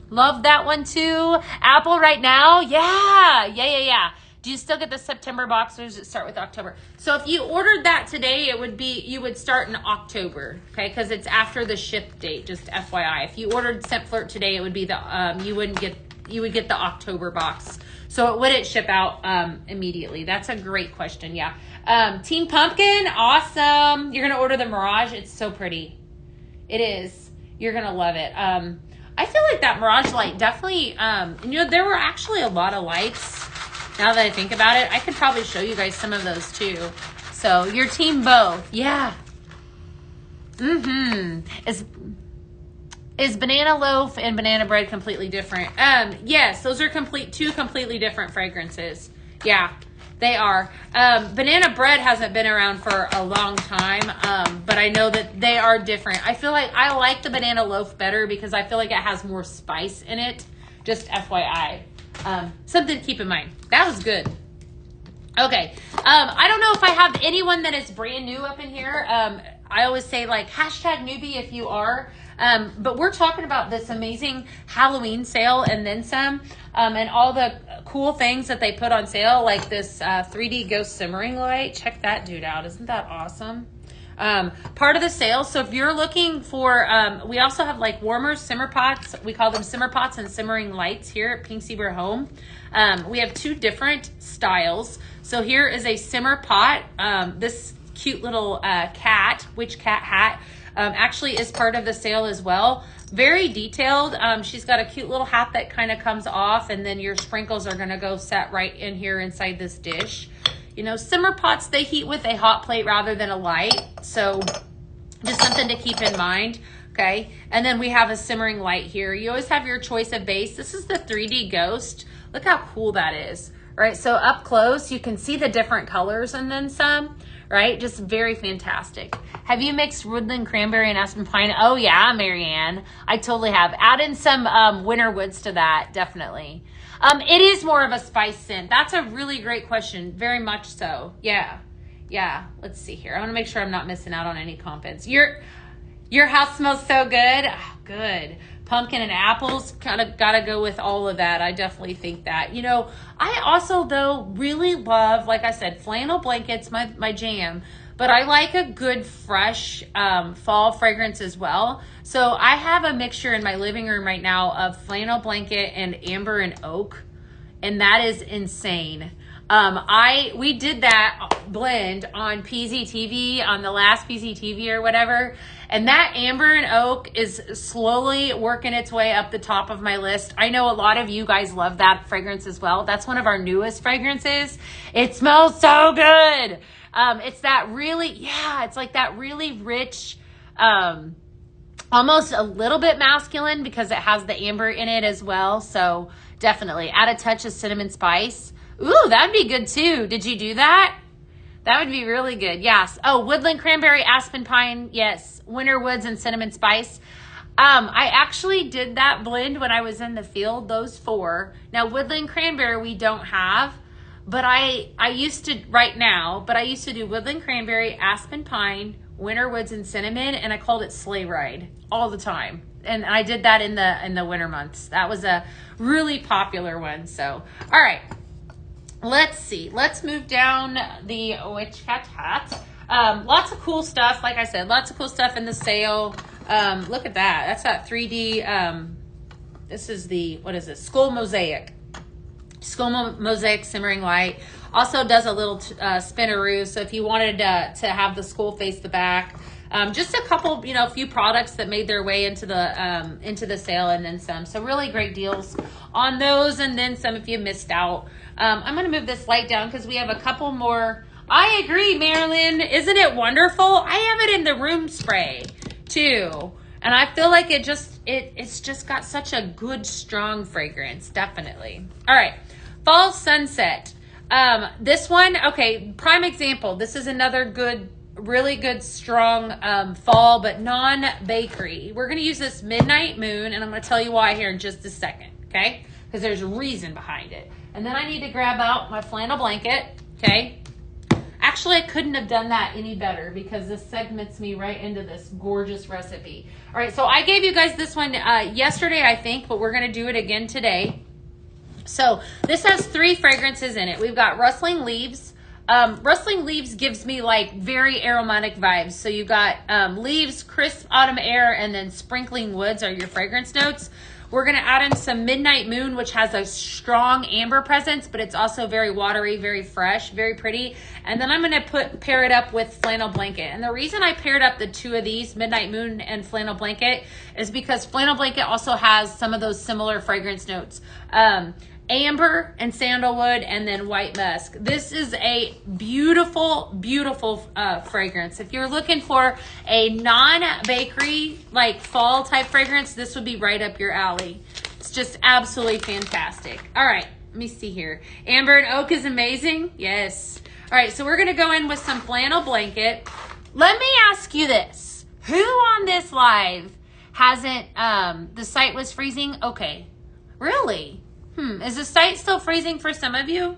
S1: Love that one too. Apple right now. Yeah. Do you still get the September box, or does it start with October? So if you ordered that today, you would start in October, okay? Because it's after the ship date, just FYI. If you ordered Scent Flirt today, it would be you would get the October box. So it wouldn't ship out immediately. That's a great question, yeah. Team Pumpkin, awesome. You're gonna order the Mirage. It's so pretty. It is. You're gonna love it. I feel like that Mirage light definitely, there were actually a lot of lights. Now that I think about it, I could probably show you guys some of those too. So your team both, yeah. Is banana loaf and banana bread completely different? Yes, those are two completely different fragrances. Yeah, they are. Banana bread hasn't been around for a long time, but I know that they are different. I feel like I like the banana loaf better because I feel like it has more spice in it. Just FYI. Something to keep in mind. That was good. Okay. I don't know if I have anyone that is brand new up in here. I always say like #newbie if you are. But we're talking about this amazing Halloween sale and then some, and all the cool things that they put on sale, like this 3D ghost simmering light. Check that dude out. Isn't that awesome? Part of the sale. So if you're looking for, we also have like warmers, simmer pots. We call them simmer pots and simmering lights here at Pink Zebra Home. We have 2 different styles. So here is a simmer pot. This cute little witch cat hat, actually is part of the sale as well. Very detailed. She's got a cute little hat that kind of comes off, and then your sprinkles are going to go set right in here inside this dish. Simmer pots, they heat with a hot plate rather than a light. So just something to keep in mind. Okay. And then we have a simmering light here. You always have your choice of base. This is the 3D Ghost. Look how cool that is. Right. So up close, you can see the different colors and then some, right? Just very fantastic. Have you mixed woodland cranberry and aspen pine? Oh yeah, Marianne. I totally have. Add in some winter woods to that. Definitely. It is more of a spice scent. That's a really great question. Very much so. Yeah. Yeah. Let's see here. I want to make sure I'm not missing out on any comments. Your house smells so good. Oh, good. Pumpkin and apples, kind of got to go with all of that. I definitely think that. You know, I also, though, really love, like I said, flannel blankets, my jam. But I like a good, fresh fall fragrance as well. So I have a mixture in my living room right now of flannel blanket and amber and oak. And that is insane. We did that blend on PZTV, on the last PZTV or whatever. And that amber and oak is slowly working its way up the top of my list. I know a lot of you guys love that fragrance as well. That's one of our newest fragrances. It smells so good. It's that really, it's like that really rich, almost a little bit masculine because it has the amber in it as well. So definitely add a touch of cinnamon spice. Ooh, that'd be good too. Did you do that? That would be really good. Yes. Oh, woodland cranberry, aspen pine. Yes. Winter woods and cinnamon spice. I actually did that blend when I was in the field, those 4. Now, woodland cranberry we don't have, but I used to do woodland cranberry, aspen pine, winter woods, and cinnamon, and I called it sleigh ride all the time. And I did that in the winter months. That was a really popular one. So, all right. Let's see. Let's move down the witch cat hat. Lots of cool stuff. Like I said, lots of cool stuff in the sale. Look at that. That's that 3D. This is what is this? Skull Mosaic. Skull Mosaic Simmering Light. Also does a little spinneroo. So if you wanted to have the skull face the back, just a couple, a few products that made their way into the sale and then some. So really great deals on those and then some if you missed out. I'm going to move this light down because we have a couple more. I agree, Marilyn. Isn't it wonderful? I have it in the room spray too. And I feel like it's just got such a good, strong fragrance. Definitely. All right. Fall Sunset. This one, okay, prime example. This is another good, really good, strong fall, but non-bakery. We're going to use this Midnight Moon, and I'm going to tell you why here in just a second, okay? Because there's a reason behind it. And then I need to grab out my flannel blanket, okay? Actually, I couldn't have done that any better because this segments me right into this gorgeous recipe. All right, so I gave you guys this one yesterday, I think, but we're going to do it again today. So this has 3 fragrances in it. We've got Rustling Leaves. Rustling Leaves gives me like very aromatic vibes. So you got leaves, crisp autumn air, and then sprinkling woods are your fragrance notes. We're going to add in some Midnight Moon, which has a strong amber presence, but it's also very watery, very fresh, very pretty. And then I'm going to pair it up with Flannel Blanket. And the reason I paired up the 2 of these, Midnight Moon and Flannel Blanket, is because Flannel Blanket also has some of those similar fragrance notes. Amber and sandalwood and then white musk. This is a beautiful, beautiful fragrance. If you're looking for a non-bakery, like fall type fragrance, this would be right up your alley. It's just absolutely fantastic. All right, let me see here. Amber and oak is amazing. Yes. All right, so we're going to go in with some flannel blanket. Let me ask you this. Who on this live hasn't, the site was freezing? Okay. Really? Is the site still freezing for some of you?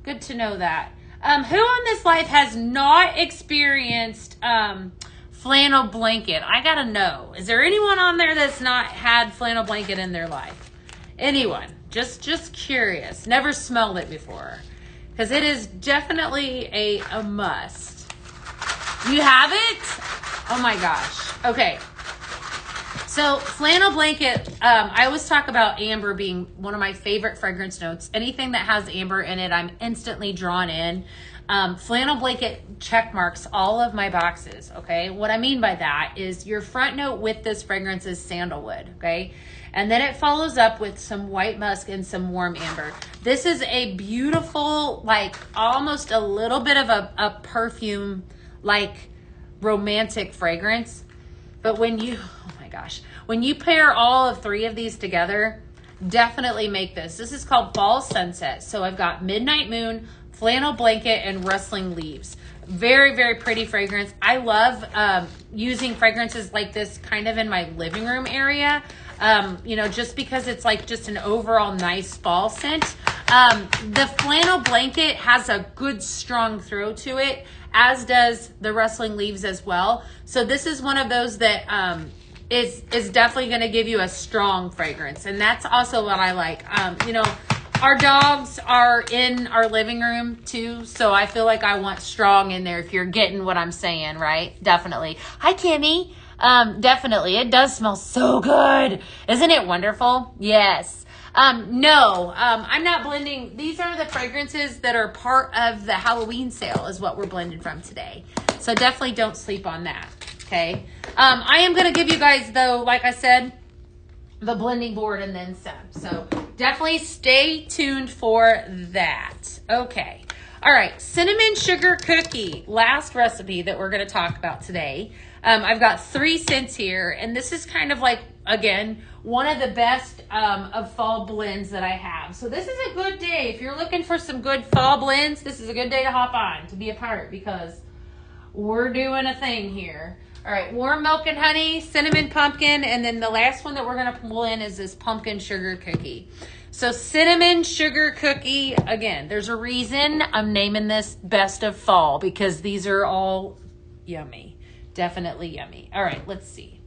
S1: Good to know that. Who on this live has not experienced flannel blanket? I gotta know. Is there anyone on there that's not had flannel blanket in their life? Anyone? Just curious. Never smelled it before. Because it is definitely a must. You have it? Oh my gosh. Okay. So flannel blanket, I always talk about amber being one of my favorite fragrance notes. Anything that has amber in it, I'm instantly drawn in. Flannel blanket check marks all of my boxes, okay? What I mean by that is your front note with this fragrance is sandalwood, okay? And then it follows up with some white musk and some warm amber. This is a beautiful, like almost a little bit of a perfume, like romantic fragrance. But when you, oh my gosh, when you pair all of 3 of these together, definitely make this. This is called Fall Sunset. So I've got Midnight Moon, Flannel Blanket and Rustling Leaves. Very, very pretty fragrance. I love using fragrances like this kind of in my living room area. You know, just because it's like just an overall nice fall scent. The Flannel Blanket has a good strong throw to it, as does the Rustling Leaves as well. So this is one of those that is definitely going to give you a strong fragrance. And that's also what I like. You know, our dogs are in our living room too, so I feel like I want strong in there, if you're getting what I'm saying, right? Definitely. Hi, Kimmy. Definitely. It does smell so good. Isn't it wonderful? Yes. No, I'm not blending. These are the fragrances that are part of the Halloween sale is what we're blended from today. So definitely don't sleep on that. Okay. I am going to give you guys, though, like I said, the blending board and then some. So definitely stay tuned for that. Okay. All right. Cinnamon sugar cookie. Last recipe that we're going to talk about today. I've got 3 scents here, and this is kind of like, again, one of the best of fall blends that I have. So this is a good day. If you're looking for some good fall blends, this is a good day to hop on, to be a part, because we're doing a thing here. All right, warm milk and honey, cinnamon pumpkin, and then the last one that we're going to pull in is this pumpkin sugar cookie. So cinnamon sugar cookie, again, there's a reason I'm naming this best of fall, because these are all yummy. Definitely yummy. All right, let's see.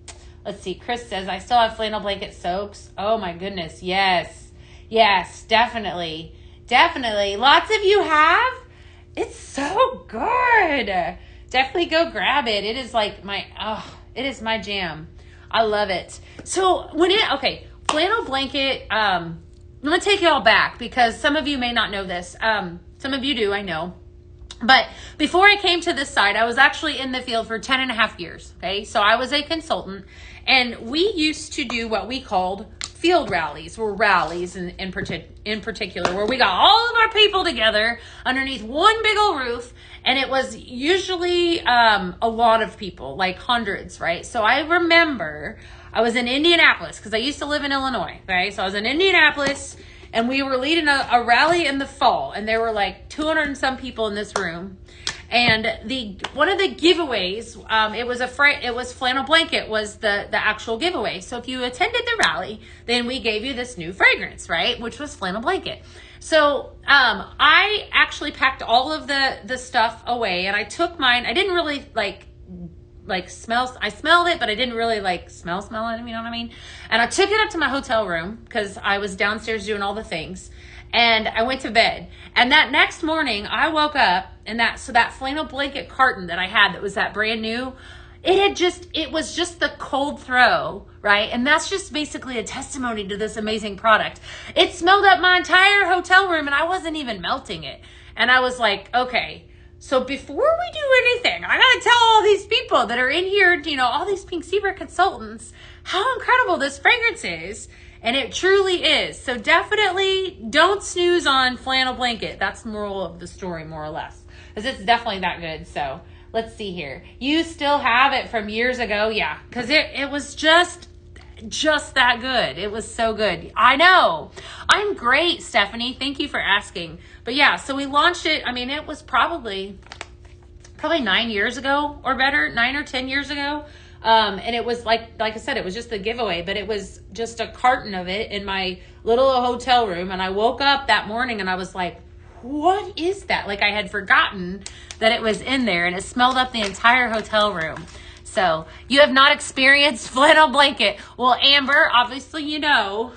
S1: Let's see. Chris says, I still have flannel blanket soaps. Oh my goodness. Yes. Yes, definitely. Definitely. Lots of you have. It's so good. Definitely go grab it. It is like it is my jam. I love it. So flannel blanket, I'm going to take you all back because some of you may not know this. Some of you do, I know. But before I came to this side, I was actually in the field for 10 and a half years. Okay. So I was a consultant, and we used to do what we called field rallies, or rallies in particular, where we got all of our people together underneath one big old roof. And it was usually a lot of people, like hundreds, right? So I remember I was in Indianapolis because I used to live in Illinois, right? So I was in Indianapolis, and we were leading a rally in the fall, and there were like 200 and some people in this room. And one of the giveaways, it was flannel blanket was the actual giveaway. So if you attended the rally, then we gave you this new fragrance, right? Which was flannel blanket. So I actually packed all of the stuff away, and I took mine. I didn't really like smell. I smelled it, but I didn't really like smell it. You know what I mean? And I took it up to my hotel room because I was downstairs doing all the things. And I went to bed. And that next morning, I woke up, and that flannel blanket carton that I had that was that brand new, it was just the cold throw, right? And that's just basically a testimony to this amazing product. It smelled up my entire hotel room, and I wasn't even melting it. And I was like, okay, so before we do anything, I gotta tell all these people that are in here, you know, all these Pink Zebra consultants, how incredible this fragrance is. And it truly is. So definitely don't snooze on flannel blanket. That's the moral of the story, more or less. Because it's definitely that good. So let's see here. You still have it from years ago. Yeah. Because it was just that good. It was so good. I know. I'm great, Stephanie. Thank you for asking. But yeah, so we launched it. I mean, it was probably 9 years ago or better, 9 or 10 years ago. And it was like I said, it was just the giveaway, but it was just a carton of it in my little hotel room. And I woke up that morning and I was like, what is that? Like I had forgotten that it was in there, and it smelled up the entire hotel room. So you have not experienced flannel blanket. Well, Amber, obviously, you know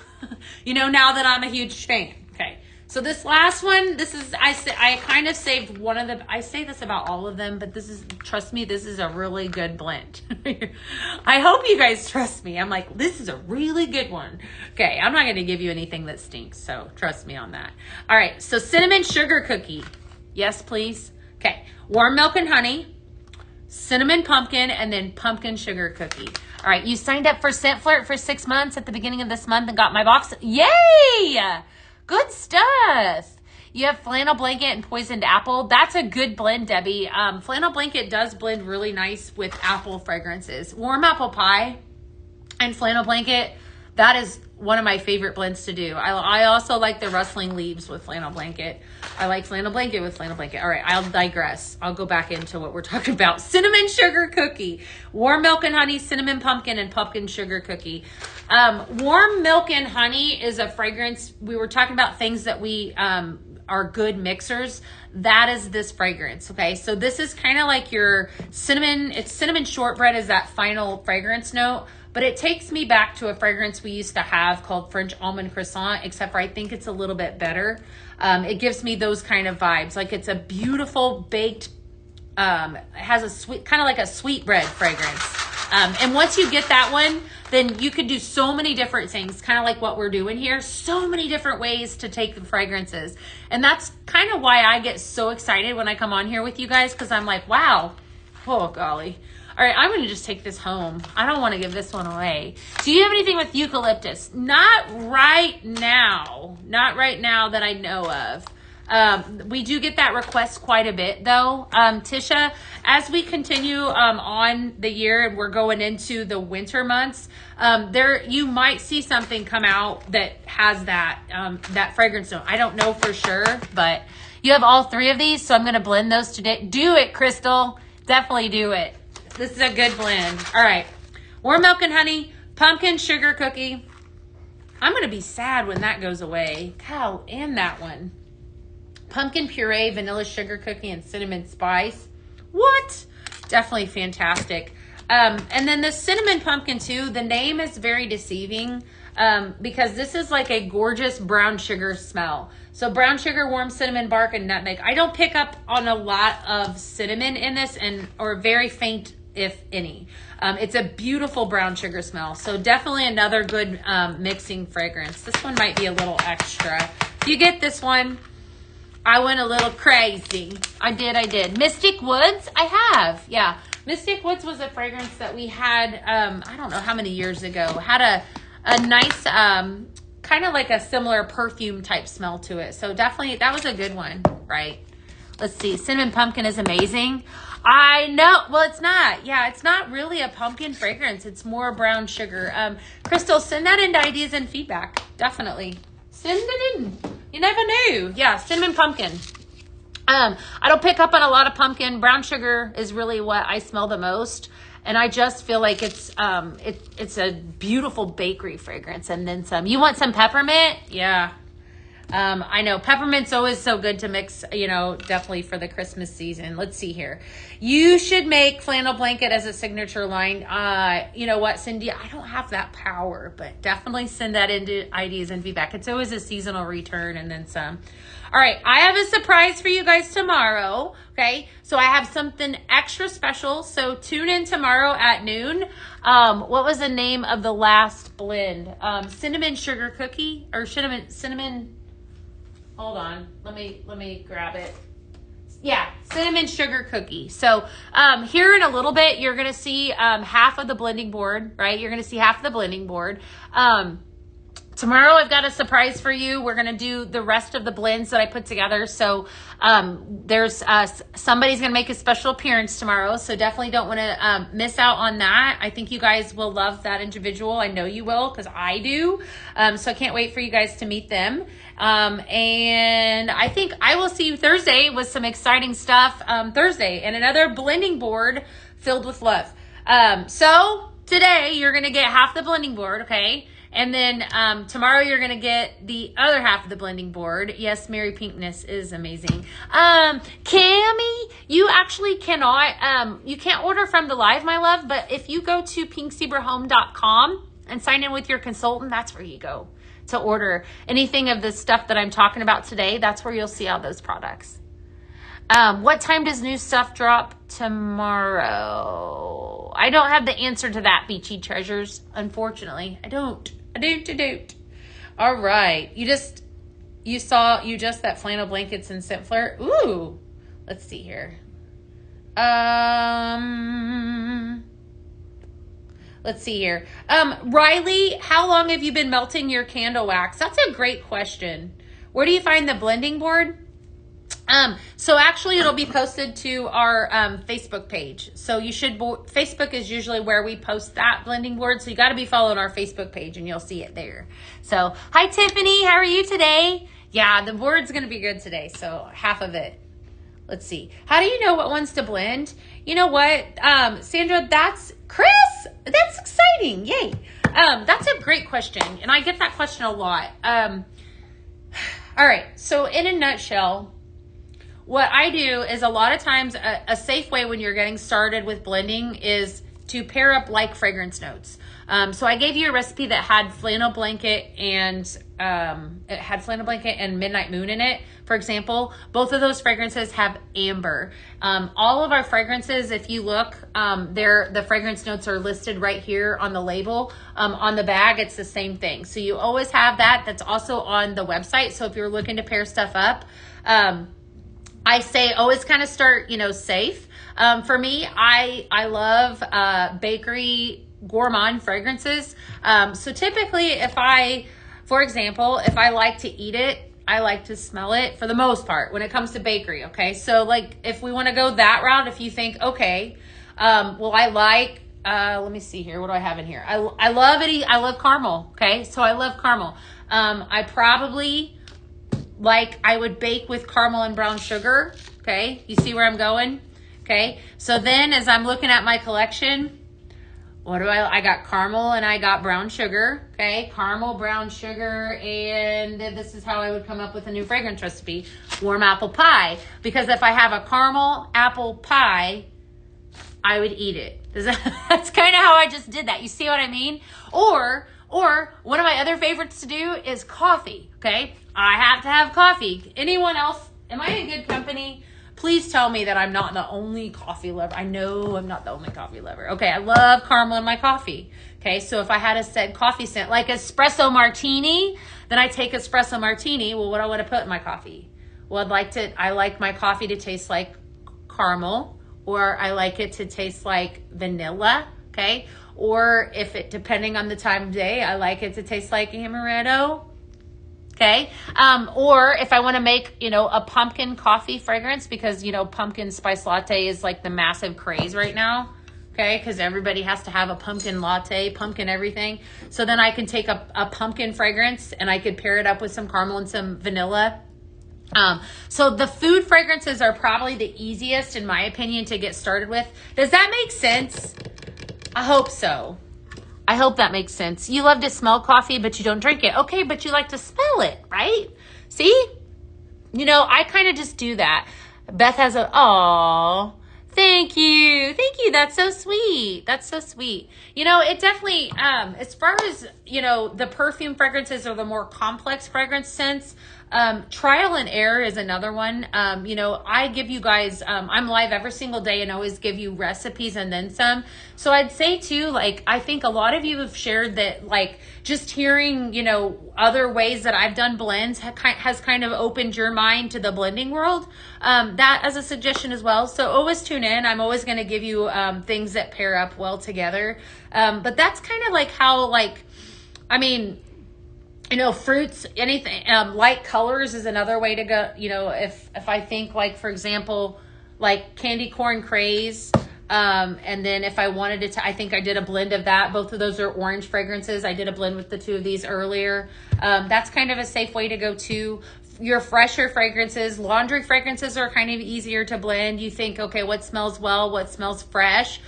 S1: now that I'm a huge fan. Okay. So this last one, I kind of saved one of I say this about all of them, but trust me, this is a really good blend. I hope you guys trust me. I'm like, this is a really good one. Okay, I'm not going to give you anything that stinks, so trust me on that. All right, so cinnamon sugar cookie. Yes, please. Okay, warm milk and honey, cinnamon pumpkin, and then pumpkin sugar cookie. All right, you signed up for Scent Flirt for 6 months at the beginning of this month and got my box. Yay! Good stuff. You have flannel blanket and poisoned apple. That's a good blend, Debbie. Flannel blanket does blend really nice with apple fragrances. Warm apple pie and flannel blanket That is one of my favorite blends to do. I also like the rustling leaves with flannel blanket. I like flannel blanket with flannel blanket. All right, I'll digress. I'll go back into what we're talking about. Cinnamon sugar cookie, warm milk and honey, cinnamon pumpkin, and pumpkin sugar cookie. Warm milk and honey is a fragrance. We were talking about things that we are good mixers. That is this fragrance. Okay, so this is kind of like your cinnamon. It's cinnamon shortbread is that final fragrance note. But it takes me back to a fragrance we used to have called French Almond Croissant, except for I think it's a little bit better. It gives me those kind of vibes. Like it's a beautiful baked, it has a sweet, kind of like a sweetbread fragrance. And once you get that one, then you could do so many different things, kind of like what we're doing here. So many different ways to take the fragrances. And that's kind of why I get so excited when I come on here with you guys, because I'm like, wow, oh golly. All right, I'm going to just take this home. I don't want to give this one away. Do you have anything with eucalyptus? Not right now. Not right now that I know of. We do get that request quite a bit, though. Tisha, as we continue on the year and we're going into the winter months, you might see something come out that has that fragrance note. I don't know for sure, but you have all three of these, so I'm going to blend those today. Do it, Crystal. Definitely do it. This is a good blend. All right. Warm milk and honey, pumpkin sugar cookie. I'm going to be sad when that goes away. Cow, and that one. Pumpkin puree, vanilla sugar cookie, and cinnamon spice. What? Definitely fantastic. And then the cinnamon pumpkin too. The name is very deceiving because this is like a gorgeous brown sugar smell. So brown sugar, warm cinnamon bark, and nutmeg. I don't pick up on a lot of cinnamon in this, or very faint, if any. It's a beautiful brown sugar smell. So definitely another good mixing fragrance. This one might be a little extra. If you get this one, I went a little crazy. I did. Mystic Woods, I have. Yeah. Mystic Woods was a fragrance that we had, I don't know how many years ago. Had a nice, kind of like a similar perfume type smell to it. So definitely, that was a good one, right? Let's see. Cinnamon pumpkin is amazing. I know. Well, it's not. Yeah, it's not really a pumpkin fragrance. It's more brown sugar. Crystal, send that into ideas and feedback. Definitely. Send it in. You never knew. Yeah, cinnamon pumpkin. I don't pick up on a lot of pumpkin. Brown sugar is really what I smell the most. And I just feel like it's a beautiful bakery fragrance and then some. You want some peppermint? Yeah. I know peppermint's always so good to mix, definitely for the Christmas season. Let's see here. You should make flannel blanket as a signature line. You know what, Cindy? I don't have that power, but definitely send that into ideas and feedback. It's always a seasonal return and then some. All right, I have a surprise for you guys tomorrow, okay? So I have something extra special, so tune in tomorrow at noon. What was the name of the last blend? Cinnamon sugar cookie, or cinnamon, hold on, let me grab it. Yeah, cinnamon sugar cookie. So here in a little bit, you're going to see half of the blending board, right? You're going to see half of the blending board. Tomorrow, I've got a surprise for you. We're going to do the rest of the blends that I put together. So there's somebody's going to make a special appearance tomorrow. So definitely don't want to miss out on that. I think you guys will love that individual. I know you will because I do. So I can't wait for you guys to meet them. And I think I will see you Thursday with some exciting stuff Thursday and another blending board filled with love. So today, you're going to get half the blending board, okay? And then tomorrow you're going to get the other half of the blending board. Yes, Mary Pinkness is amazing. Cammie, you actually cannot, you can't order from the live, my love, but if you go to pinkzebrahome.com and sign in with your consultant, that's where you go to order anything of the stuff that I'm talking about today. That's where you'll see all those products. What time does new stuff drop tomorrow? I don't have the answer to that, Beachy Treasures. Unfortunately, I don't. All right. You just that flannel blankets and scent flare. Ooh, let's see here. Let's see here. Riley, how long have you been melting your candle wax? That's a great question. Where do you find the blending board? So actually it'll be posted to our Facebook page. So you should, Facebook is usually where we post that blending board. So you got to be following our Facebook page and you'll see it there. So hi Tiffany, how are you today? Yeah, the board's going to be good today. So half of it. Let's see. How do you know what ones to blend? You know what, Sandra, that's Chris. That's exciting. Yay. That's a great question. And I get that question a lot. All right. So in a nutshell, what I do is a lot of times a safe way when you're getting started with blending is to pair up like fragrance notes. So I gave you a recipe that had flannel blanket and midnight moon in it. For example, both of those fragrances have amber. All of our fragrances, if you look, the fragrance notes are listed right here on the label. On the bag, it's the same thing. So you always have that. That's also on the website. So if you're looking to pair stuff up, I say always kind of start, safe. For me, I love bakery gourmand fragrances. So typically for example, if I like to eat it, I like to smell it for the most part when it comes to bakery. Okay. So like if we want to go that route, if you think, okay, well, I like, let me see here. What do I have in here? I love it. I love caramel. Okay. So I love caramel. I probably I would bake with caramel and brown sugar. Okay. You see where I'm going? Okay. So then as I'm looking at my collection, I got caramel and I got brown sugar. Okay. Caramel, brown sugar. And this is how I would come up with a new fragrance recipe. Warm apple pie. Because if I have a caramel apple pie, I would eat it. That's kind of how I just did that. You see what I mean? Or one of my other favorites to do is coffee. Okay. I have to have coffee. Anyone else? Am I in good company? Please tell me that I'm not the only coffee lover. I know I'm not the only coffee lover. Okay, I love caramel in my coffee. Okay, so if I had a said coffee scent, like espresso martini, then I take espresso martini. Well, what do I want to put in my coffee? Well, I like my coffee to taste like caramel, or I like it to taste like vanilla. Okay, or depending on the time of day, I like it to taste like amaretto. Okay. Or if I want to make, a pumpkin coffee fragrance because, pumpkin spice latte is like the massive craze right now. Okay. Cause everybody has to have a pumpkin latte, pumpkin everything. So then I can take a pumpkin fragrance and I could pair it up with some caramel and some vanilla. So the food fragrances are probably the easiest in my opinion to get started with. Does that make sense? I hope so. I hope that makes sense. You love to smell coffee, but you don't drink it. Okay, but you like to smell it, right? See? I kind of just do that. Beth has aw, thank you. Thank you. That's so sweet. That's so sweet. It definitely, as far as, the perfume fragrances or the more complex fragrance scents, trial and error is another one. I give you guys, I'm live every single day and always give you recipes and then some. So I'd say too, I think a lot of you have shared that, just hearing, other ways that I've done blends has kind of opened your mind to the blending world. That as a suggestion as well. So always tune in. I'm always going to give you, things that pair up well together. But that's kind of how, fruits, anything, light colors is another way to go. If I think for example, candy corn craze, and then if I wanted to, I think I did a blend of that. Both of those are orange fragrances. I did a blend with the two of these earlier. That's kind of a safe way to go too. Your fresher fragrances, laundry fragrances are kind of easier to blend. You think, okay, what smells well, what smells fresh.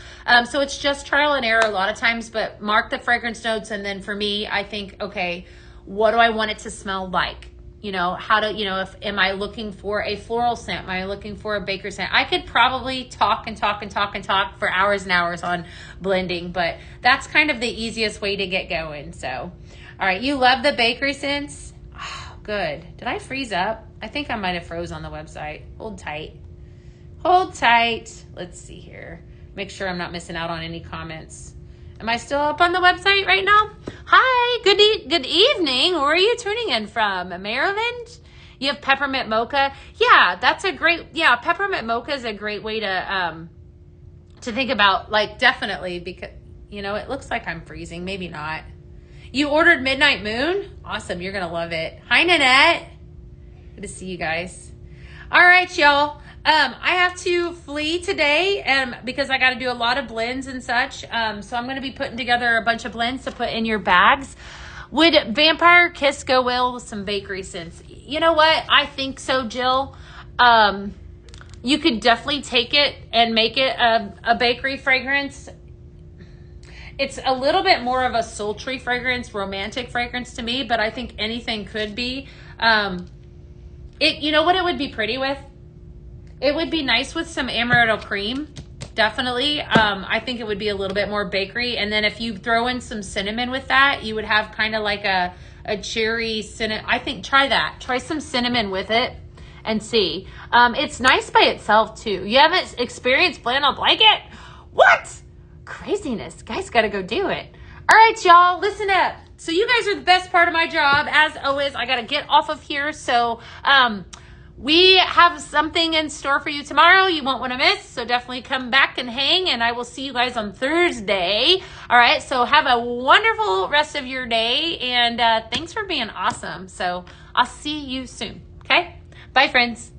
S1: So it's just trial and error a lot of times, but mark the fragrance notes. And then for me, I think, okay, what do I want it to smell like? Am I looking for a floral scent? Am I looking for a baker scent? I could probably talk for hours and hours on blending, but that's kind of the easiest way to get going. So, all right. You love the bakery scents? Oh, good. Did I freeze up? I think I might have froze on the website. Hold tight. Hold tight. Let's see here. Make sure I'm not missing out on any comments. Am I still up on the website right now? Hi, good evening. Where are you tuning in from? Maryland? You have peppermint mocha? Yeah, peppermint mocha is a great way to think about, definitely, because, it looks like I'm freezing. Maybe not. You ordered Midnight Moon? Awesome. You're going to love it. Hi, Nanette. Good to see you guys. All right, y'all. I have to flee today because I got to do a lot of blends and such. So I'm going to be putting together a bunch of blends to put in your bags. Would Vampire Kiss go well with some bakery scents? You know what? I think so, Jill. You could definitely take it and make it a bakery fragrance. It's a little bit more of a sultry fragrance, romantic fragrance to me, but I think anything could be. You know what it would be pretty with? It would be nice with some amaretto cream, definitely. I think it would be a little bit more bakery. And then if you throw in some cinnamon with that, you would have kind of like a cherry cinnamon. I think try that. Try some cinnamon with it and see. It's nice by itself too. You haven't experienced flannel blanket? What? Craziness. Guys got to go do it. All right, y'all, listen up. So you guys are the best part of my job. As always, I got to get off of here. So we have something in store for you tomorrow you won't want to miss. So definitely come back and hang, and I will see you guys on Thursday. All right, so have a wonderful rest of your day, and thanks for being awesome. So I'll see you soon, okay? Bye, friends.